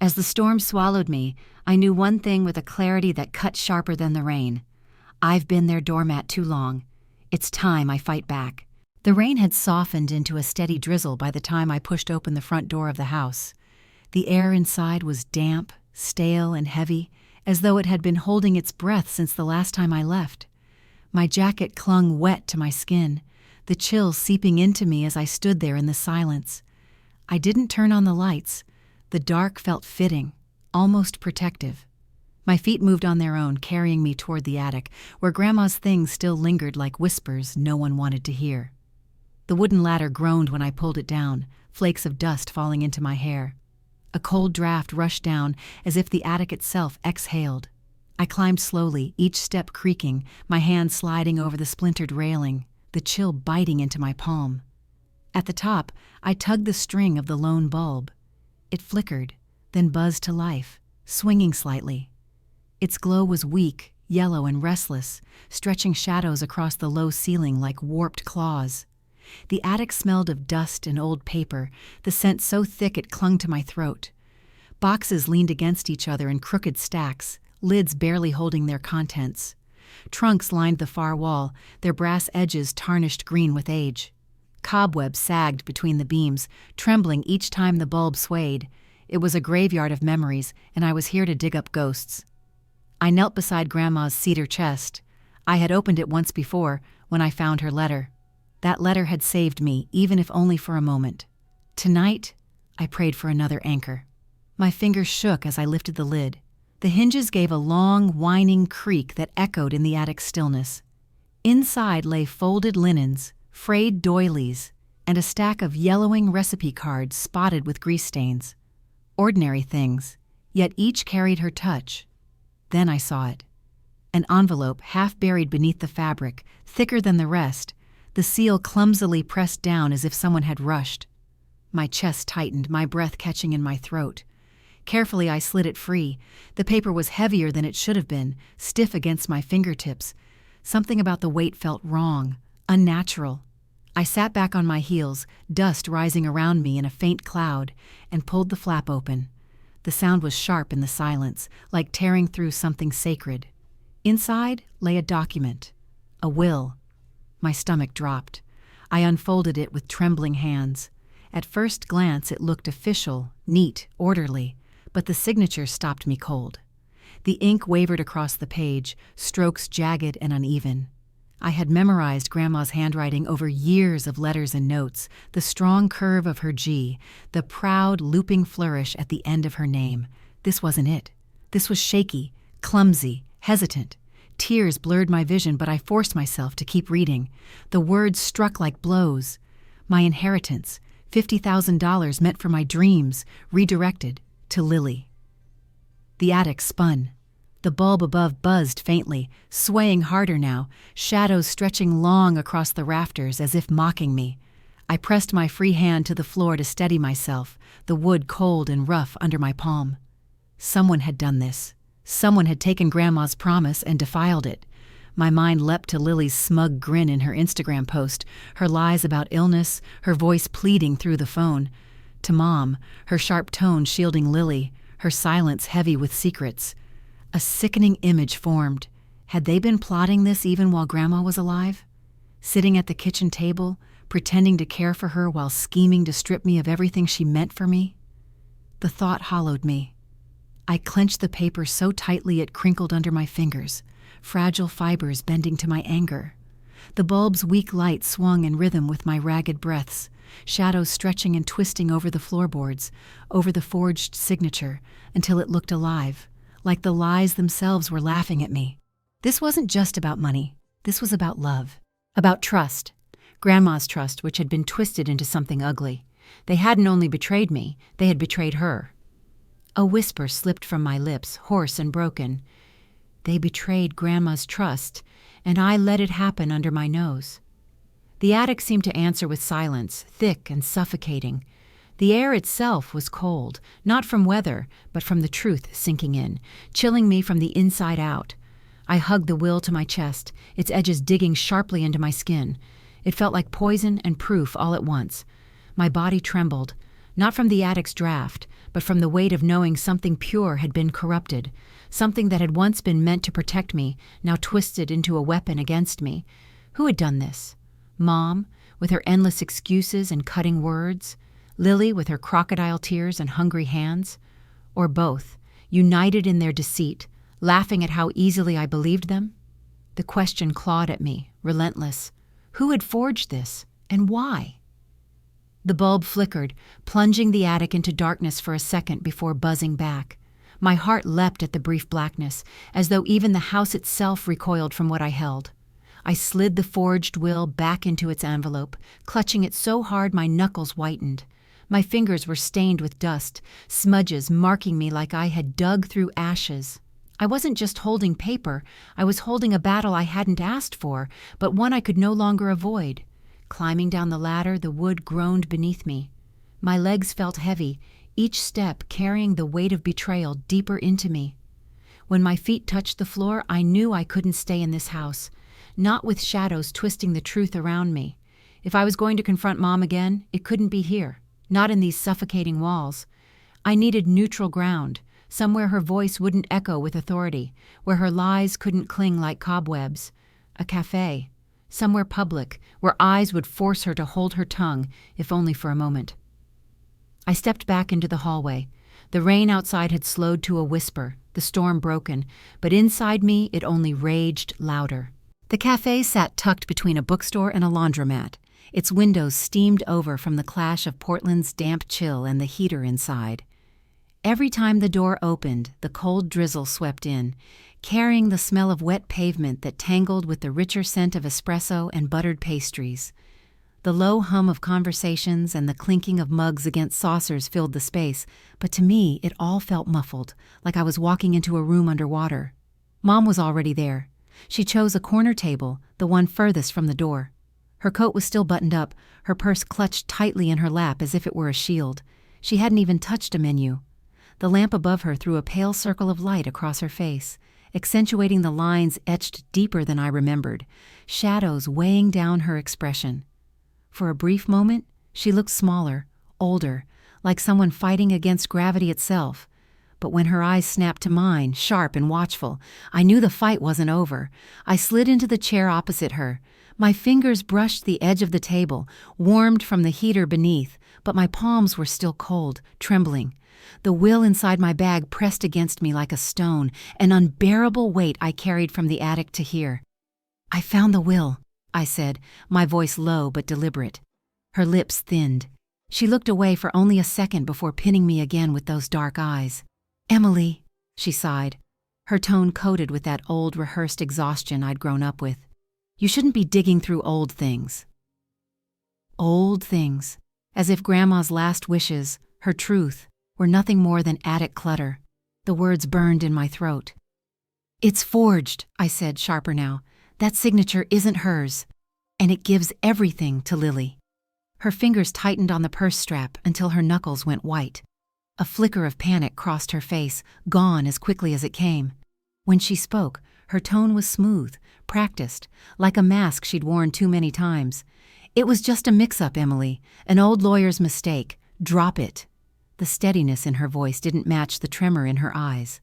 As the storm swallowed me, I knew one thing with a clarity that cut sharper than the rain. I've been their doormat too long. It's time I fight back. The rain had softened into a steady drizzle by the time I pushed open the front door of the house. The air inside was damp, stale, and heavy, as though it had been holding its breath since the last time I left. My jacket clung wet to my skin, the chill seeping into me as I stood there in the silence. I didn't turn on the lights. The dark felt fitting, almost protective. My feet moved on their own, carrying me toward the attic, where Grandma's things still lingered like whispers no one wanted to hear. The wooden ladder groaned when I pulled it down, flakes of dust falling into my hair. A cold draft rushed down as if the attic itself exhaled. I climbed slowly, each step creaking, my hand sliding over the splintered railing, the chill biting into my palm. At the top, I tugged the string of the lone bulb. It flickered, then buzzed to life, swinging slightly. Its glow was weak, yellow and restless, stretching shadows across the low ceiling like warped claws. The attic smelled of dust and old paper, the scent so thick it clung to my throat. Boxes leaned against each other in crooked stacks, lids barely holding their contents. Trunks lined the far wall, their brass edges tarnished green with age. Cobwebs sagged between the beams, trembling each time the bulb swayed. It was a graveyard of memories, and I was here to dig up ghosts. I knelt beside Grandma's cedar chest. I had opened it once before, when I found her letter. That letter had saved me, even if only for a moment. Tonight, I prayed for another anchor. My fingers shook as I lifted the lid. The hinges gave a long, whining creak that echoed in the attic stillness. Inside lay folded linens, frayed doilies, and a stack of yellowing recipe cards spotted with grease stains. Ordinary things, yet each carried her touch. Then I saw it. An envelope half buried beneath the fabric, thicker than the rest, the seal clumsily pressed down as if someone had rushed. My chest tightened, my breath catching in my throat. Carefully I slid it free. The paper was heavier than it should have been, stiff against my fingertips. Something about the weight felt wrong, unnatural. I sat back on my heels, dust rising around me in a faint cloud, and pulled the flap open. The sound was sharp in the silence, like tearing through something sacred. Inside lay a document, a will. My stomach dropped. I unfolded it with trembling hands. At first glance it looked official, neat, orderly, but the signature stopped me cold. The ink wavered across the page, strokes jagged and uneven. I had memorized Grandma's handwriting over years of letters and notes, the strong curve of her G, the proud, looping flourish at the end of her name. This wasn't it. This was shaky, clumsy, hesitant. Tears blurred my vision, but I forced myself to keep reading. The words struck like blows. My inheritance, $50,000 meant for my dreams, redirected to Lily. The attic spun. The bulb above buzzed faintly, swaying harder now, shadows stretching long across the rafters as if mocking me. I pressed my free hand to the floor to steady myself, the wood cold and rough under my palm. Someone had done this. Someone had taken Grandma's promise and defiled it. My mind leapt to Lily's smug grin in her Instagram post, her lies about illness, her voice pleading through the phone. To Mom, her sharp tone shielding Lily, her silence heavy with secrets. A sickening image formed. Had they been plotting this even while Grandma was alive? Sitting at the kitchen table, pretending to care for her while scheming to strip me of everything she meant for me? The thought hollowed me. I clenched the paper so tightly it crinkled under my fingers, fragile fibers bending to my anger. The bulb's weak light swung in rhythm with my ragged breaths, shadows stretching and twisting over the floorboards, over the forged signature, until it looked alive, like the lies themselves were laughing at me. This wasn't just about money. This was about love, about trust. Grandma's trust, which had been twisted into something ugly. They hadn't only betrayed me, they had betrayed her. A whisper slipped from my lips, hoarse and broken. They betrayed Grandma's trust, and I let it happen under my nose. The attic seemed to answer with silence, thick and suffocating. The air itself was cold, not from weather, but from the truth sinking in, chilling me from the inside out. I hugged the will to my chest, its edges digging sharply into my skin. It felt like poison and proof all at once. My body trembled, not from the attic's draft, but from the weight of knowing something pure had been corrupted, something that had once been meant to protect me, now twisted into a weapon against me. Who had done this? Mom, with her endless excuses and cutting words? Lily, with her crocodile tears and hungry hands? Or both, united in their deceit, laughing at how easily I believed them? The question clawed at me, relentless. Who had forged this, and why? The bulb flickered, plunging the attic into darkness for a second before buzzing back. My heart leapt at the brief blackness, as though even the house itself recoiled from what I held. I slid the forged will back into its envelope, clutching it so hard my knuckles whitened. My fingers were stained with dust, smudges marking me like I had dug through ashes. I wasn't just holding paper, I was holding a battle I hadn't asked for, but one I could no longer avoid. Climbing down the ladder, the wood groaned beneath me. My legs felt heavy, each step carrying the weight of betrayal deeper into me. When my feet touched the floor, I knew I couldn't stay in this house, not with shadows twisting the truth around me. If I was going to confront Mom again, it couldn't be here. Not in these suffocating walls. I needed neutral ground, somewhere her voice wouldn't echo with authority, where her lies couldn't cling like cobwebs. A cafe, somewhere public, where eyes would force her to hold her tongue, if only for a moment. I stepped back into the hallway. The rain outside had slowed to a whisper, the storm broken, but inside me it only raged louder. The cafe sat tucked between a bookstore and a laundromat. Its windows steamed over from the clash of Portland's damp chill and the heater inside. Every time the door opened, the cold drizzle swept in, carrying the smell of wet pavement that tangled with the richer scent of espresso and buttered pastries. The low hum of conversations and the clinking of mugs against saucers filled the space, but to me it all felt muffled, like I was walking into a room underwater. Mom was already there. She chose a corner table, the one furthest from the door. Her coat was still buttoned up, her purse clutched tightly in her lap as if it were a shield. She hadn't even touched a menu. The lamp above her threw a pale circle of light across her face, accentuating the lines etched deeper than I remembered, shadows weighing down her expression. For a brief moment, she looked smaller, older, like someone fighting against gravity itself. But when her eyes snapped to mine, sharp and watchful, I knew the fight wasn't over. I slid into the chair opposite her. My fingers brushed the edge of the table, warmed from the heater beneath, but my palms were still cold, trembling. The will inside my bag pressed against me like a stone, an unbearable weight I carried from the attic to here. "I found the will," I said, my voice low but deliberate. Her lips thinned. She looked away for only a second before pinning me again with those dark eyes. "Emily," she sighed, her tone coated with that old rehearsed exhaustion I'd grown up with. "You shouldn't be digging through old things." Old things, as if Grandma's last wishes, her truth, were nothing more than attic clutter. The words burned in my throat. "It's forged," I said, sharper now. "That signature isn't hers, and it gives everything to Lily." Her fingers tightened on the purse strap until her knuckles went white. A flicker of panic crossed her face, gone as quickly as it came. When she spoke, her tone was smooth, practiced, like a mask she'd worn too many times. "It was just a mix-up, Emily, an old lawyer's mistake. Drop it." The steadiness in her voice didn't match the tremor in her eyes.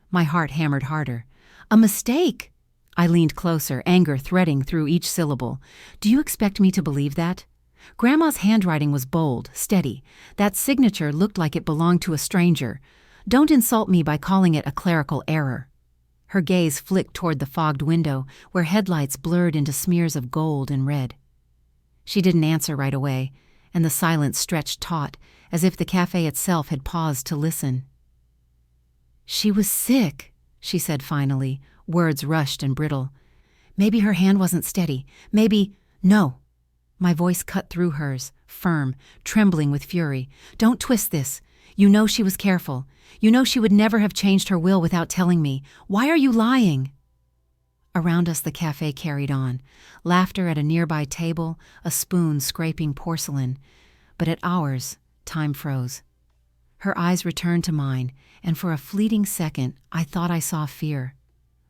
My heart hammered harder. "A mistake?" I leaned closer, anger threading through each syllable. "Do you expect me to believe that? Grandma's handwriting was bold, steady. That signature looked like it belonged to a stranger. Don't insult me by calling it a clerical error." Her gaze flicked toward the fogged window, where headlights blurred into smears of gold and red. She didn't answer right away, and the silence stretched taut, as if the cafe itself had paused to listen. "She was sick," she said finally, words rushed and brittle. "Maybe her hand wasn't steady. Maybe—" "No." My voice cut through hers, firm, trembling with fury. "Don't twist this. You know she was careful. You know she would never have changed her will without telling me. Why are you lying?" Around us the cafe carried on, laughter at a nearby table, a spoon scraping porcelain. But at ours, time froze. Her eyes returned to mine, and for a fleeting second I thought I saw fear.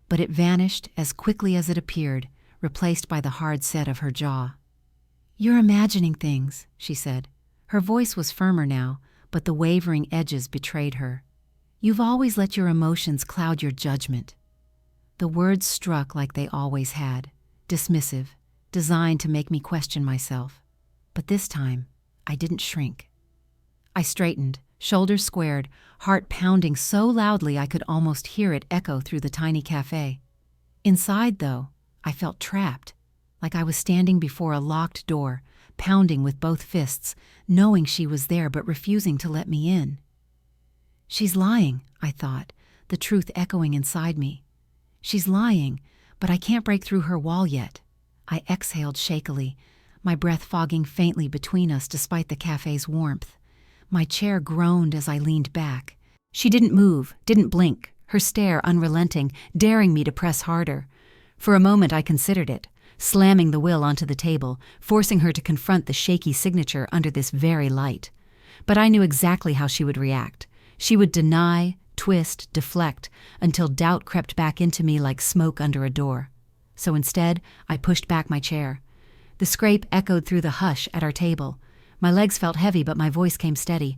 But it vanished as quickly as it appeared, replaced by the hard set of her jaw. "You're imagining things," she said. Her voice was firmer now, but the wavering edges betrayed her. "You've always let your emotions cloud your judgment." The words struck like they always had, dismissive, designed to make me question myself. But this time, I didn't shrink. I straightened, shoulders squared, heart pounding so loudly I could almost hear it echo through the tiny cafe. Inside, though, I felt trapped, like I was standing before a locked door, pounding with both fists, knowing she was there but refusing to let me in. "She's lying," I thought, the truth echoing inside me. "She's lying, but I can't break through her wall yet." I exhaled shakily, my breath fogging faintly between us despite the cafe's warmth. My chair groaned as I leaned back. She didn't move, didn't blink, her stare unrelenting, daring me to press harder. For a moment I considered it, slamming the will onto the table, forcing her to confront the shaky signature under this very light. But I knew exactly how she would react. She would deny, twist, deflect, until doubt crept back into me like smoke under a door. So instead, I pushed back my chair. The scrape echoed through the hush at our table. My legs felt heavy, but my voice came steady.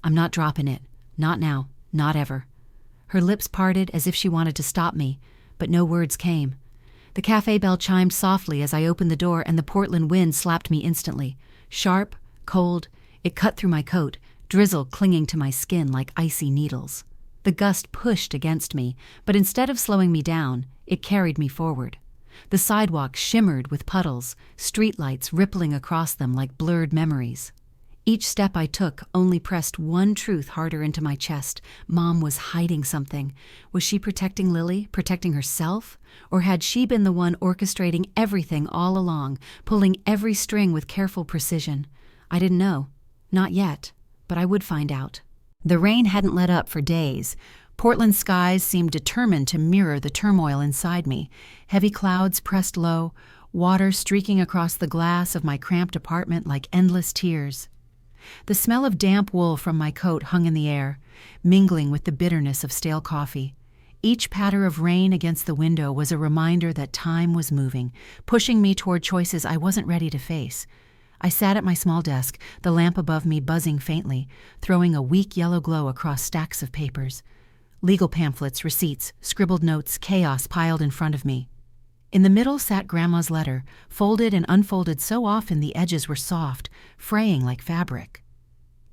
"I'm not dropping it. Not now. Not ever." Her lips parted as if she wanted to stop me, but no words came. The cafe bell chimed softly as I opened the door, and the Portland wind slapped me instantly. Sharp, cold, it cut through my coat, drizzle clinging to my skin like icy needles. The gust pushed against me, but instead of slowing me down, it carried me forward. The sidewalk shimmered with puddles, streetlights rippling across them like blurred memories. Each step I took only pressed one truth harder into my chest. Mom was hiding something. Was she protecting Lily, protecting herself? Or had she been the one orchestrating everything all along, pulling every string with careful precision? I didn't know. Not yet. But I would find out. The rain hadn't let up for days. Portland's skies seemed determined to mirror the turmoil inside me. Heavy clouds pressed low, water streaking across the glass of my cramped apartment like endless tears. The smell of damp wool from my coat hung in the air, mingling with the bitterness of stale coffee. Each patter of rain against the window was a reminder that time was moving, pushing me toward choices I wasn't ready to face. I sat at my small desk, the lamp above me buzzing faintly, throwing a weak yellow glow across stacks of papers. Legal pamphlets, receipts, scribbled notes, chaos piled in front of me. In the middle sat Grandma's letter, folded and unfolded so often the edges were soft, fraying like fabric.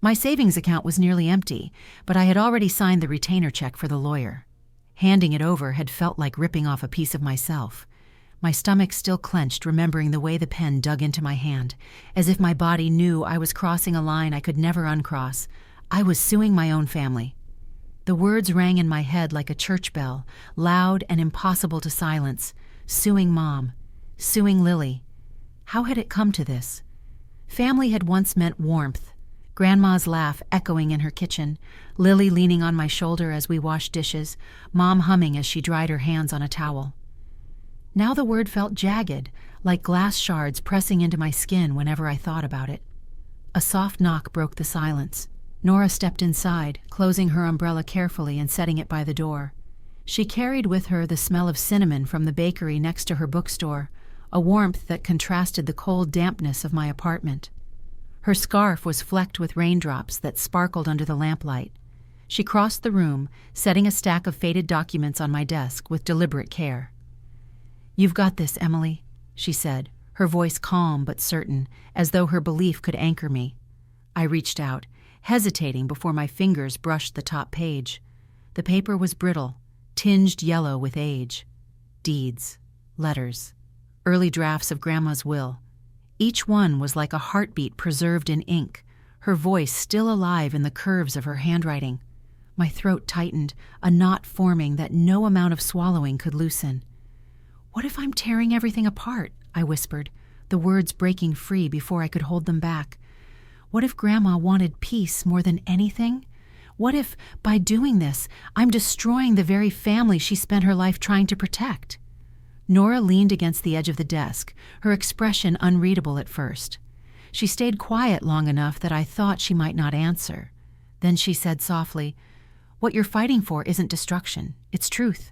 My savings account was nearly empty, but I had already signed the retainer check for the lawyer. Handing it over had felt like ripping off a piece of myself. My stomach still clenched, remembering the way the pen dug into my hand, as if my body knew I was crossing a line I could never uncross. I was suing my own family. The words rang in my head like a church bell, loud and impossible to silence. Suing Mom. Suing Lily. How had it come to this? Family had once meant warmth. Grandma's laugh echoing in her kitchen, Lily leaning on my shoulder as we washed dishes, Mom humming as she dried her hands on a towel. Now the word felt jagged, like glass shards pressing into my skin whenever I thought about it. A soft knock broke the silence. Nora stepped inside, closing her umbrella carefully and setting it by the door. She carried with her the smell of cinnamon from the bakery next to her bookstore, a warmth that contrasted the cold dampness of my apartment. Her scarf was flecked with raindrops that sparkled under the lamplight. She crossed the room, setting a stack of faded documents on my desk with deliberate care. "You've got this, Emily," she said, her voice calm but certain, as though her belief could anchor me. I reached out, hesitating before my fingers brushed the top page. The paper was brittle, tinged yellow with age. Deeds, letters, early drafts of Grandma's will. Each one was like a heartbeat preserved in ink, her voice still alive in the curves of her handwriting. My throat tightened, a knot forming that no amount of swallowing could loosen. "What if I'm tearing everything apart?" I whispered, the words breaking free before I could hold them back. What if Grandma wanted peace more than anything? What if, by doing this, I'm destroying the very family she spent her life trying to protect? Nora leaned against the edge of the desk, her expression unreadable at first. She stayed quiet long enough that I thought she might not answer. Then she said softly, "What you're fighting for isn't destruction, it's truth.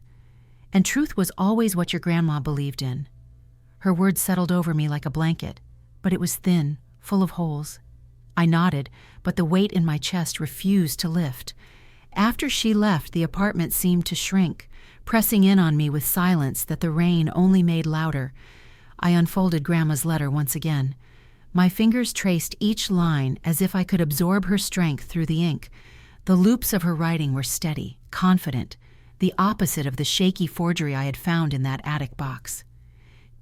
And truth was always what your grandma believed in." Her words settled over me like a blanket, but it was thin, full of holes. I nodded, but the weight in my chest refused to lift. After she left, the apartment seemed to shrink, pressing in on me with silence that the rain only made louder. I unfolded Grandma's letter once again. My fingers traced each line as if I could absorb her strength through the ink. The loops of her writing were steady, confident, the opposite of the shaky forgery I had found in that attic box.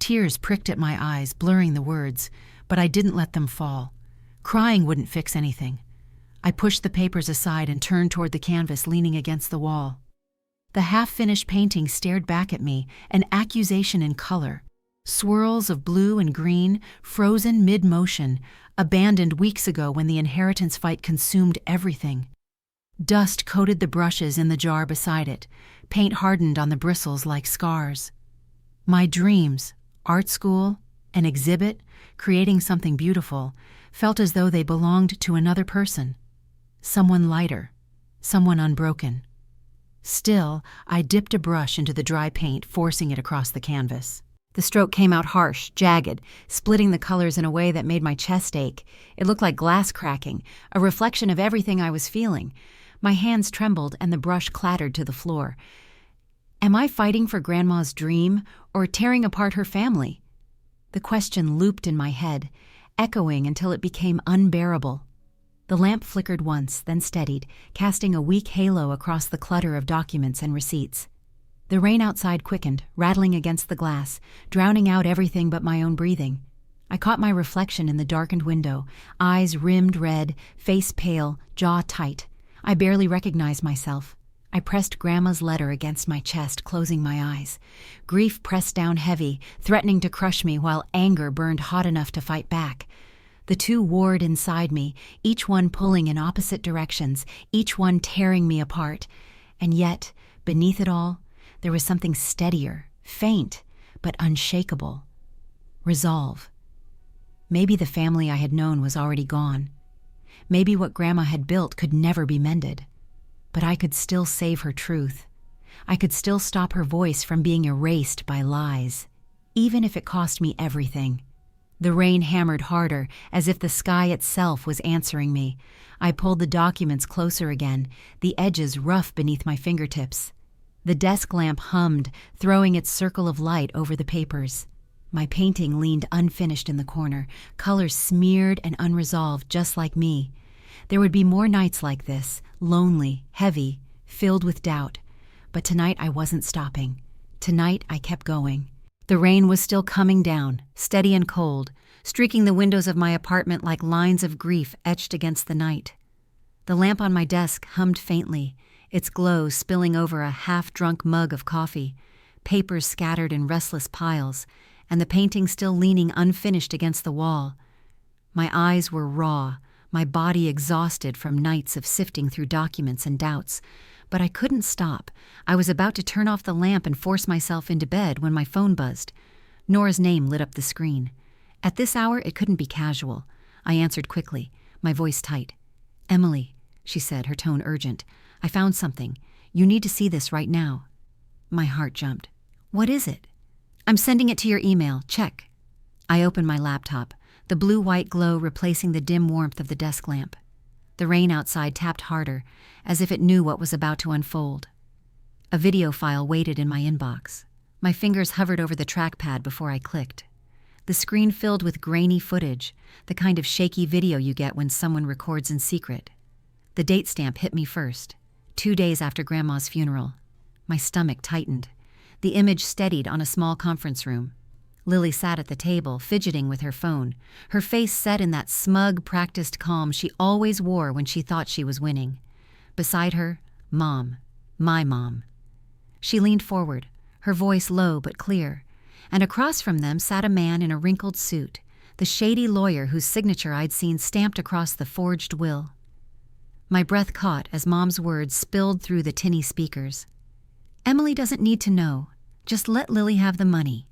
Tears pricked at my eyes, blurring the words, but I didn't let them fall. Crying wouldn't fix anything. I pushed the papers aside and turned toward the canvas leaning against the wall. The half-finished painting stared back at me, an accusation in color. Swirls of blue and green, frozen mid-motion, abandoned weeks ago when the inheritance fight consumed everything. Dust coated the brushes in the jar beside it, paint hardened on the bristles like scars. My dreams, art school, an exhibit, creating something beautiful, felt as though they belonged to another person. Someone lighter, someone unbroken. Still, I dipped a brush into the dry paint, forcing it across the canvas. The stroke came out harsh, jagged, splitting the colors in a way that made my chest ache. It looked like glass cracking, a reflection of everything I was feeling. My hands trembled and the brush clattered to the floor. Am I fighting for Grandma's dream or tearing apart her family? The question looped in my head, echoing until it became unbearable. The lamp flickered once, then steadied, casting a weak halo across the clutter of documents and receipts. The rain outside quickened, rattling against the glass, drowning out everything but my own breathing. I caught my reflection in the darkened window, eyes rimmed red, face pale, jaw tight. I barely recognized myself. I pressed Grandma's letter against my chest, closing my eyes. Grief pressed down heavy, threatening to crush me while anger burned hot enough to fight back. The two warred inside me, each one pulling in opposite directions, each one tearing me apart. And yet, beneath it all, there was something steadier, faint, but unshakable. Resolve. Maybe the family I had known was already gone. Maybe what Grandma had built could never be mended. But I could still save her truth. I could still stop her voice from being erased by lies, even if it cost me everything. The rain hammered harder, as if the sky itself was answering me. I pulled the documents closer again, the edges rough beneath my fingertips. The desk lamp hummed, throwing its circle of light over the papers. My painting leaned unfinished in the corner, colors smeared and unresolved just like me. There would be more nights like this, lonely, heavy, filled with doubt. But tonight I wasn't stopping. Tonight I kept going. The rain was still coming down, steady and cold, streaking the windows of my apartment like lines of grief etched against the night. The lamp on my desk hummed faintly, its glow spilling over a half-drunk mug of coffee, papers scattered in restless piles, and the painting still leaning unfinished against the wall. My eyes were raw, my body exhausted from nights of sifting through documents and doubts. But I couldn't stop. I was about to turn off the lamp and force myself into bed when my phone buzzed. Nora's name lit up the screen. At this hour, it couldn't be casual. I answered quickly, my voice tight. "Emily," she said, her tone urgent. "I found something. You need to see this right now." My heart jumped. "What is it?" "I'm sending it to your email. Check." I opened my laptop, the blue-white glow replacing the dim warmth of the desk lamp. The rain outside tapped harder, as if it knew what was about to unfold. A video file waited in my inbox. My fingers hovered over the trackpad before I clicked. The screen filled with grainy footage, the kind of shaky video you get when someone records in secret. The date stamp hit me first, 2 days after Grandma's funeral. My stomach tightened. The image steadied on a small conference room. Lily sat at the table, fidgeting with her phone, her face set in that smug, practiced calm she always wore when she thought she was winning. Beside her, Mom, my mom. She leaned forward, her voice low but clear, and across from them sat a man in a wrinkled suit, the shady lawyer whose signature I'd seen stamped across the forged will. My breath caught as Mom's words spilled through the tinny speakers. "Emily doesn't need to know. Just let Lily have the money."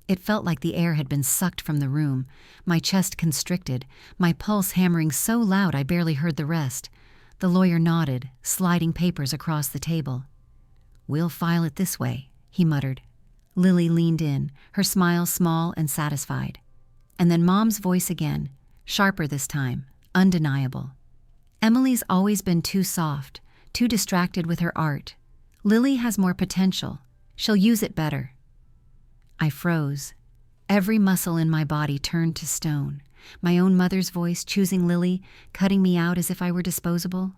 It felt like the air had been sucked from the room, my chest constricted, my pulse hammering so loud I barely heard the rest. The lawyer nodded, sliding papers across the table. "We'll file it this way," he muttered. Lily leaned in, her smile small and satisfied. And then Mom's voice again, sharper this time, undeniable. "Emily's always been too soft, too distracted with her art. Lily has more potential. She'll use it better." I froze. Every muscle in my body turned to stone. My own mother's voice choosing Lily, cutting me out as if I were disposable.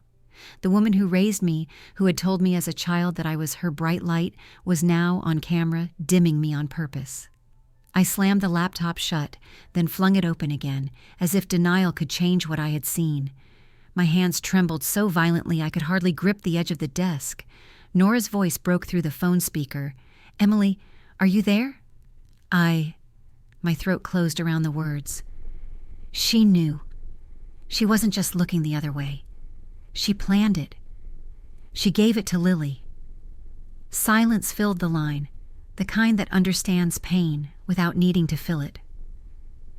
The woman who raised me, who had told me as a child that I was her bright light, was now, on camera, dimming me on purpose. I slammed the laptop shut, then flung it open again, as if denial could change what I had seen. My hands trembled so violently I could hardly grip the edge of the desk. Nora's voice broke through the phone speaker. "Emily, are you there?" My throat closed around the words. She knew. She wasn't just looking the other way. She planned it. She gave it to Lily. Silence filled the line, the kind that understands pain without needing to fill it.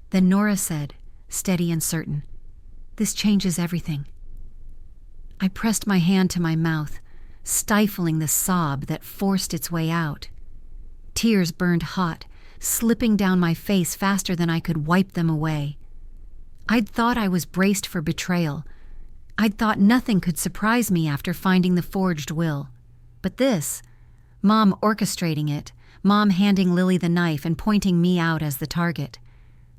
Then Nora said, steady and certain, "This changes everything." I pressed my hand to my mouth, stifling the sob that forced its way out. Tears burned hot, slipping down my face faster than I could wipe them away. I'd thought I was braced for betrayal. I'd thought nothing could surprise me after finding the forged will. But this, Mom orchestrating it, Mom handing Lily the knife and pointing me out as the target.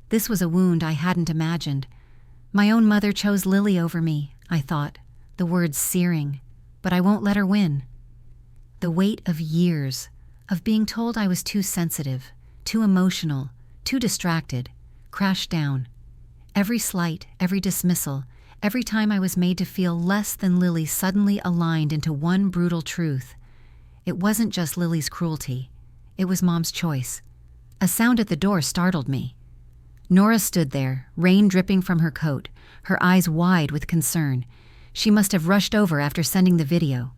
This was a wound I hadn't imagined. My own mother chose Lily over me, I thought, the words searing. But I won't let her win. The weight of years, of being told I was too sensitive, too emotional, too distracted, crashed down. Every slight, every dismissal, every time I was made to feel less than Lily suddenly aligned into one brutal truth. It wasn't just Lily's cruelty. It was Mom's choice. A sound at the door startled me. Nora stood there, rain dripping from her coat, her eyes wide with concern. She must have rushed over after sending the video.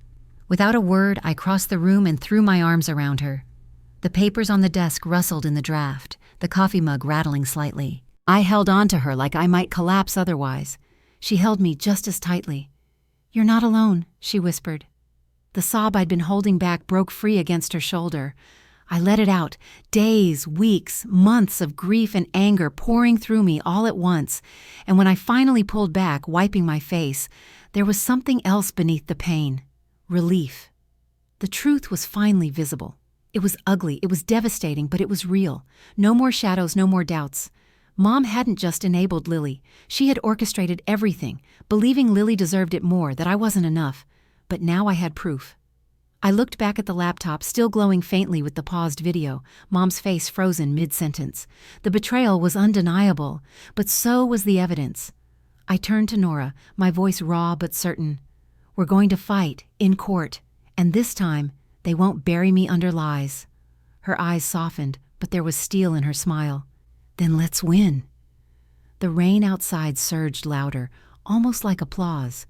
Without a word, I crossed the room and threw my arms around her. The papers on the desk rustled in the draft, the coffee mug rattling slightly. I held on to her like I might collapse otherwise. She held me just as tightly. "You're not alone," she whispered. The sob I'd been holding back broke free against her shoulder. I let it out, days, weeks, months of grief and anger pouring through me all at once, and when I finally pulled back, wiping my face, there was something else beneath the pain. Relief. The truth was finally visible. It was ugly, it was devastating, but it was real. No more shadows, no more doubts. Mom hadn't just enabled Lily. She had orchestrated everything, believing Lily deserved it more, that I wasn't enough. But now I had proof. I looked back at the laptop, still glowing faintly with the paused video, Mom's face frozen mid-sentence. The betrayal was undeniable, but so was the evidence. I turned to Nora, my voice raw but certain. "We're going to fight, in court, and this time, they won't bury me under lies." Her eyes softened, but there was steel in her smile. "Then let's win." The rain outside surged louder, almost like applause.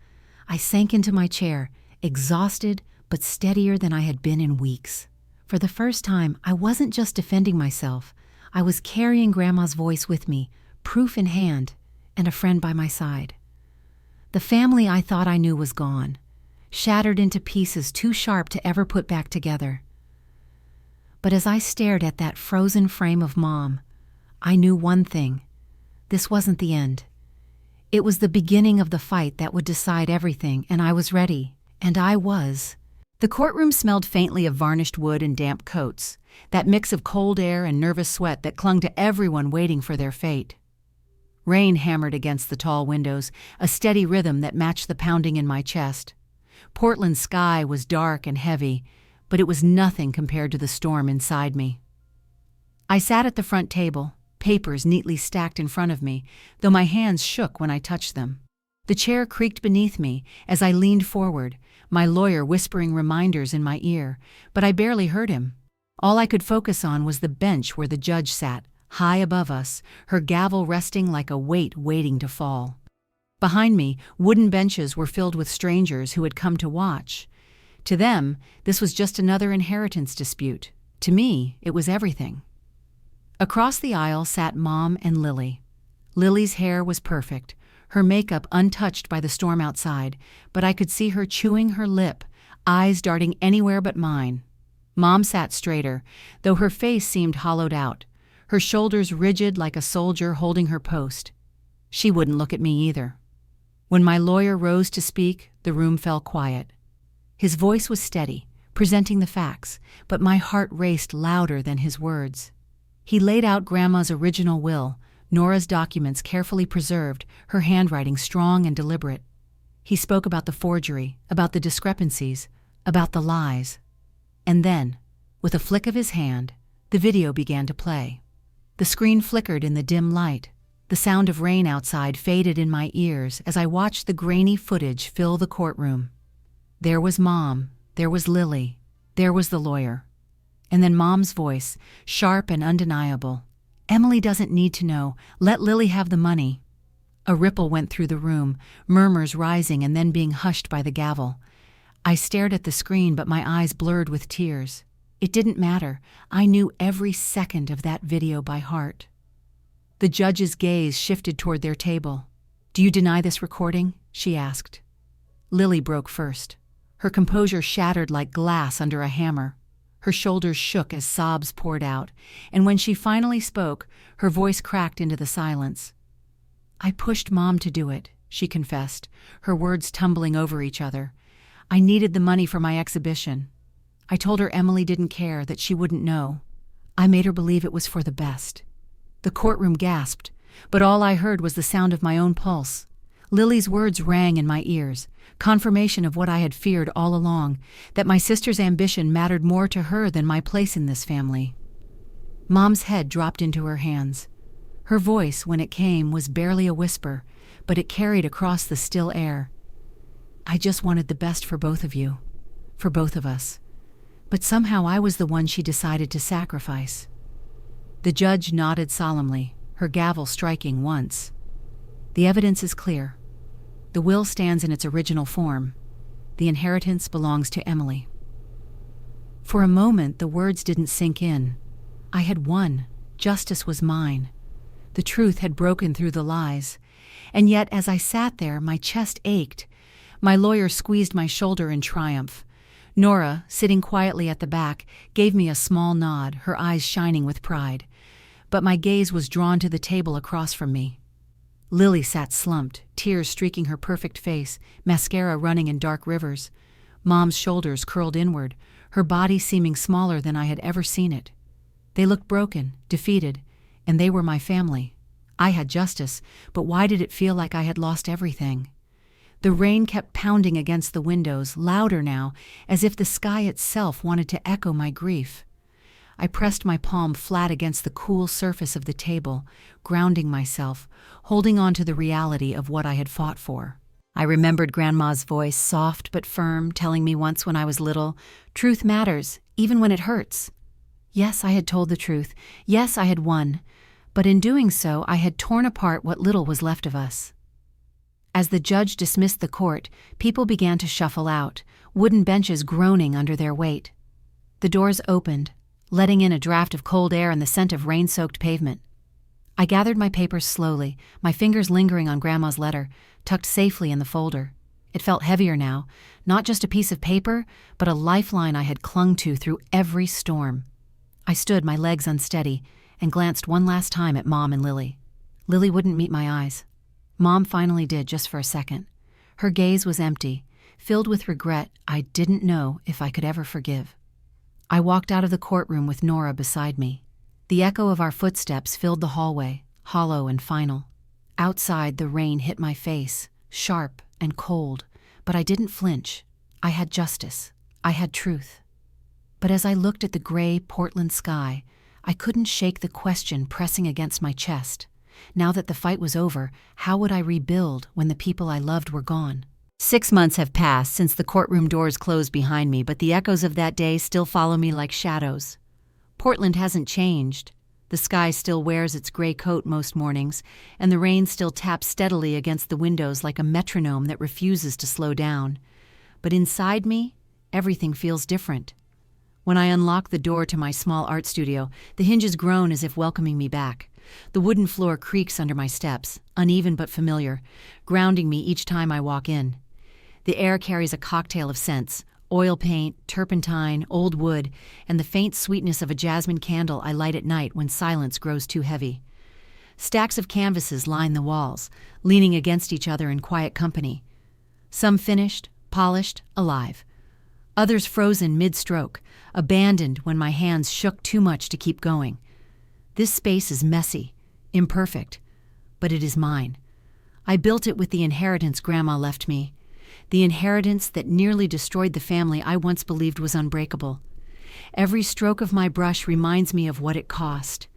I sank into my chair, exhausted but steadier than I had been in weeks. For the first time, I wasn't just defending myself. I was carrying Grandma's voice with me, proof in hand, and a friend by my side. The family I thought I knew was gone, shattered into pieces too sharp to ever put back together. But as I stared at that frozen frame of Mom, I knew one thing. This wasn't the end. It was the beginning of the fight that would decide everything, and I was ready. And I was. The courtroom smelled faintly of varnished wood and damp coats, that mix of cold air and nervous sweat that clung to everyone waiting for their fate. Rain hammered against the tall windows, a steady rhythm that matched the pounding in my chest. Portland's sky was dark and heavy, but it was nothing compared to the storm inside me. I sat at the front table, papers neatly stacked in front of me, though my hands shook when I touched them. The chair creaked beneath me as I leaned forward, my lawyer whispering reminders in my ear, but I barely heard him. All I could focus on was the bench where the judge sat, high above us, her gavel resting like a weight waiting to fall. Behind me, wooden benches were filled with strangers who had come to watch. To them, this was just another inheritance dispute. To me, it was everything. Across the aisle sat Mom and Lily. Lily's hair was perfect, her makeup untouched by the storm outside, but I could see her chewing her lip, eyes darting anywhere but mine. Mom sat straighter, though her face seemed hollowed out, her shoulders rigid like a soldier holding her post. She wouldn't look at me either. When my lawyer rose to speak, the room fell quiet. His voice was steady, presenting the facts, but my heart raced louder than his words. He laid out Grandma's original will, Nora's documents carefully preserved, her handwriting strong and deliberate. He spoke about the forgery, about the discrepancies, about the lies. And then, with a flick of his hand, the video began to play. The screen flickered in the dim light. The sound of rain outside faded in my ears as I watched the grainy footage fill the courtroom. There was Mom, there was Lily, there was the lawyer. And then Mom's voice, sharp and undeniable. "Emily doesn't need to know. Let Lily have the money." A ripple went through the room, murmurs rising and then being hushed by the gavel. I stared at the screen, but my eyes blurred with tears. It didn't matter. I knew every second of that video by heart. The judge's gaze shifted toward their table. "Do you deny this recording?" she asked. Lily broke first. Her composure shattered like glass under a hammer. Her shoulders shook as sobs poured out, and when she finally spoke, her voice cracked into the silence. "I pushed Mom to do it," she confessed, her words tumbling over each other. "I needed the money for my exhibition. I told her Emily didn't care, that she wouldn't know. I made her believe it was for the best." The courtroom gasped, but all I heard was the sound of my own pulse. Lily's words rang in my ears, confirmation of what I had feared all along, that my sister's ambition mattered more to her than my place in this family. Mom's head dropped into her hands. Her voice, when it came, was barely a whisper, but it carried across the still air. I just wanted the best for both of you, for both of us. But somehow I was the one she decided to sacrifice. The judge nodded solemnly, her gavel striking once. The evidence is clear. The will stands in its original form. The inheritance belongs to Emily. For a moment, the words didn't sink in. I had won. Justice was mine. The truth had broken through the lies. And yet, as I sat there, my chest ached. My lawyer squeezed my shoulder in triumph. Nora, sitting quietly at the back, gave me a small nod, her eyes shining with pride. But my gaze was drawn to the table across from me. Lily sat slumped, tears streaking her perfect face, mascara running in dark rivers. Mom's shoulders curled inward, her body seeming smaller than I had ever seen it. They looked broken, defeated, and they were my family. I had justice, but why did it feel like I had lost everything? The rain kept pounding against the windows, louder now, as if the sky itself wanted to echo my grief. I pressed my palm flat against the cool surface of the table, grounding myself, holding on to the reality of what I had fought for. I remembered Grandma's voice, soft but firm, telling me once when I was little, "Truth matters, even when it hurts." Yes, I had told the truth. Yes, I had won. But in doing so, I had torn apart what little was left of us. As the judge dismissed the court, people began to shuffle out, wooden benches groaning under their weight. The doors opened, letting in a draft of cold air and the scent of rain-soaked pavement. I gathered my papers slowly, my fingers lingering on Grandma's letter, tucked safely in the folder. It felt heavier now, not just a piece of paper, but a lifeline I had clung to through every storm. I stood, my legs unsteady, and glanced one last time at Mom and Lily. Lily wouldn't meet my eyes. Mom finally did, just for a second. Her gaze was empty, filled with regret I didn't know if I could ever forgive. I walked out of the courtroom with Nora beside me. The echo of our footsteps filled the hallway, hollow and final. Outside, the rain hit my face, sharp and cold, but I didn't flinch. I had justice. I had truth. But as I looked at the gray Portland sky, I couldn't shake the question pressing against my chest. Now that the fight was over, how would I rebuild when the people I loved were gone? 6 months have passed since the courtroom doors closed behind me, but the echoes of that day still follow me like shadows. Portland hasn't changed. The sky still wears its gray coat most mornings, and the rain still taps steadily against the windows like a metronome that refuses to slow down. But inside me, everything feels different. When I unlock the door to my small art studio, the hinges groan as if welcoming me back. The wooden floor creaks under my steps, uneven but familiar, grounding me each time I walk in. The air carries a cocktail of scents: oil paint, turpentine, old wood, and the faint sweetness of a jasmine candle I light at night when silence grows too heavy. Stacks of canvases line the walls, leaning against each other in quiet company. Some finished, polished, alive. Others frozen mid-stroke, abandoned when my hands shook too much to keep going. This space is messy, imperfect, but it is mine. I built it with the inheritance Grandma left me, the inheritance that nearly destroyed the family I once believed was unbreakable. Every stroke of my brush reminds me of what it cost.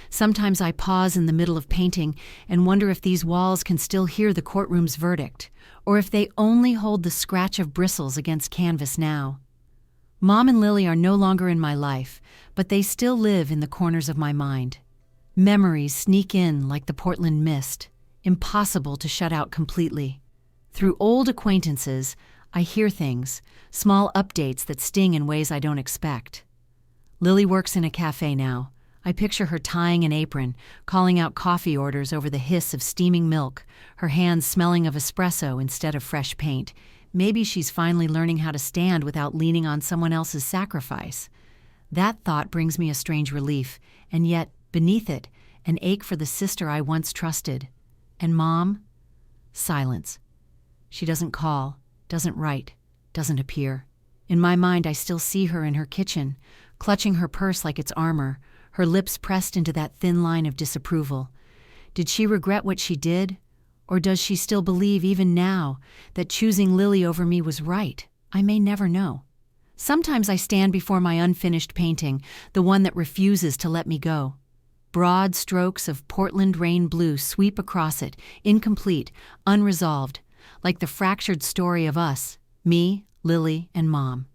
Sometimes I pause in the middle of painting and wonder if these walls can still hear the courtroom's verdict, or if they only hold the scratch of bristles against canvas now. Mom and Lily are no longer in my life, but they still live in the corners of my mind. Memories sneak in like the Portland mist, impossible to shut out completely. Through old acquaintances, I hear things, small updates that sting in ways I don't expect. Lily works in a cafe now. I picture her tying an apron, calling out coffee orders over the hiss of steaming milk, her hands smelling of espresso instead of fresh paint. Maybe she's finally learning how to stand without leaning on someone else's sacrifice. That thought brings me a strange relief, and yet, beneath it, an ache for the sister I once trusted. And Mom? Silence. She doesn't call, doesn't write, doesn't appear. In my mind, I still see her in her kitchen, clutching her purse like it's armor, her lips pressed into that thin line of disapproval. Did she regret what she did? Or does she still believe, even now, that choosing Lily over me was right? I may never know. Sometimes I stand before my unfinished painting, the one that refuses to let me go. Broad strokes of Portland rain blue sweep across it, incomplete, unresolved, like the fractured story of us, me, Lily, and Mom.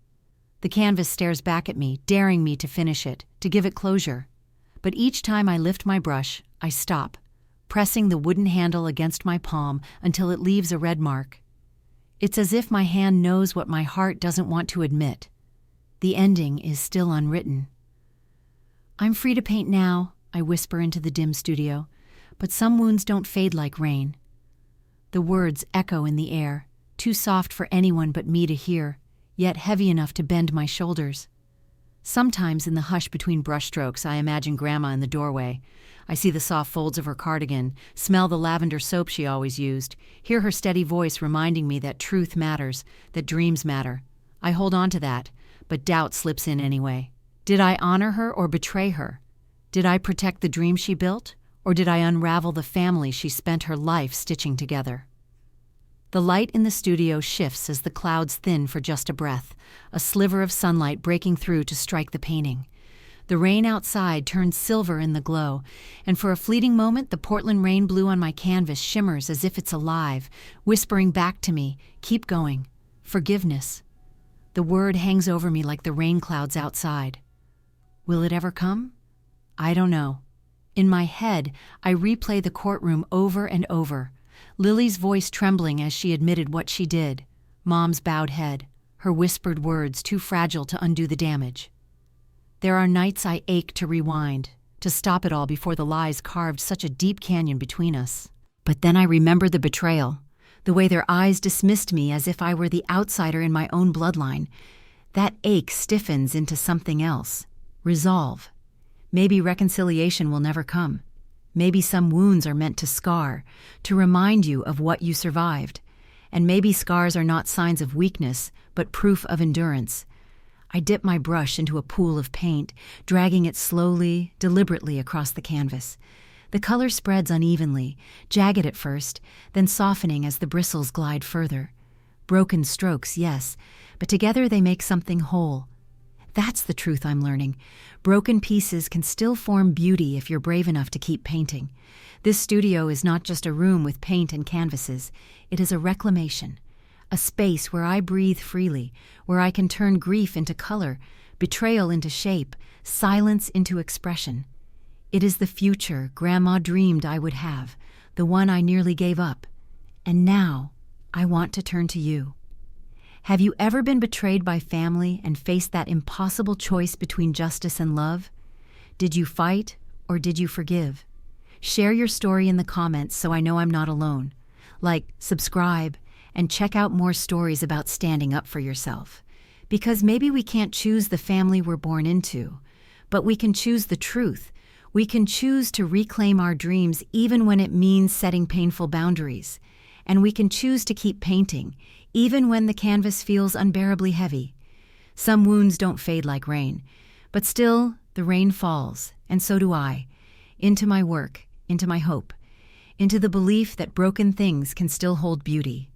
The canvas stares back at me, daring me to finish it, to give it closure. But each time I lift my brush, I stop, pressing the wooden handle against my palm until it leaves a red mark. It's as if my hand knows what my heart doesn't want to admit. The ending is still unwritten. "I'm free to paint now," I whisper into the dim studio, "but some wounds don't fade like rain." The words echo in the air, too soft for anyone but me to hear, yet heavy enough to bend my shoulders. Sometimes in the hush between brushstrokes, I imagine Grandma in the doorway. I see the soft folds of her cardigan, smell the lavender soap she always used, hear her steady voice reminding me that truth matters, that dreams matter. I hold on to that, but doubt slips in anyway. Did I honor her or betray her? Did I protect the dream she built, or did I unravel the family she spent her life stitching together? The light in the studio shifts as the clouds thin for just a breath, a sliver of sunlight breaking through to strike the painting. The rain outside turns silver in the glow, and for a fleeting moment the Portland rain blue on my canvas shimmers as if it's alive, whispering back to me, "Keep going. Forgiveness." The word hangs over me like the rain clouds outside. Will it ever come? I don't know. In my head, I replay the courtroom over and over. Lily's voice trembling as she admitted what she did. Mom's bowed head, her whispered words too fragile to undo the damage. There are nights I ache to rewind, to stop it all before the lies carved such a deep canyon between us. But then I remember the betrayal, the way their eyes dismissed me as if I were the outsider in my own bloodline. That ache stiffens into something else. Resolve. Maybe reconciliation will never come. Maybe some wounds are meant to scar, to remind you of what you survived. And maybe scars are not signs of weakness, but proof of endurance. I dip my brush into a pool of paint, dragging it slowly, deliberately across the canvas. The color spreads unevenly, jagged at first, then softening as the bristles glide further. Broken strokes, yes, but together they make something whole. That's the truth I'm learning. Broken pieces can still form beauty if you're brave enough to keep painting. This studio is not just a room with paint and canvases. It is a reclamation, a space where I breathe freely, where I can turn grief into color, betrayal into shape, silence into expression. It is the future Grandma dreamed I would have, the one I nearly gave up. And now, I want to turn to you. Have you ever been betrayed by family and faced that impossible choice between justice and love? Did you fight or did you forgive? Share your story in the comments so I know I'm not alone. Like, subscribe, and check out more stories about standing up for yourself. Because maybe we can't choose the family we're born into, but we can choose the truth. We can choose to reclaim our dreams even when it means setting painful boundaries. And we can choose to keep painting, even when the canvas feels unbearably heavy. Some wounds don't fade like rain, but still, the rain falls, and so do I, into my work, into my hope, into the belief that broken things can still hold beauty.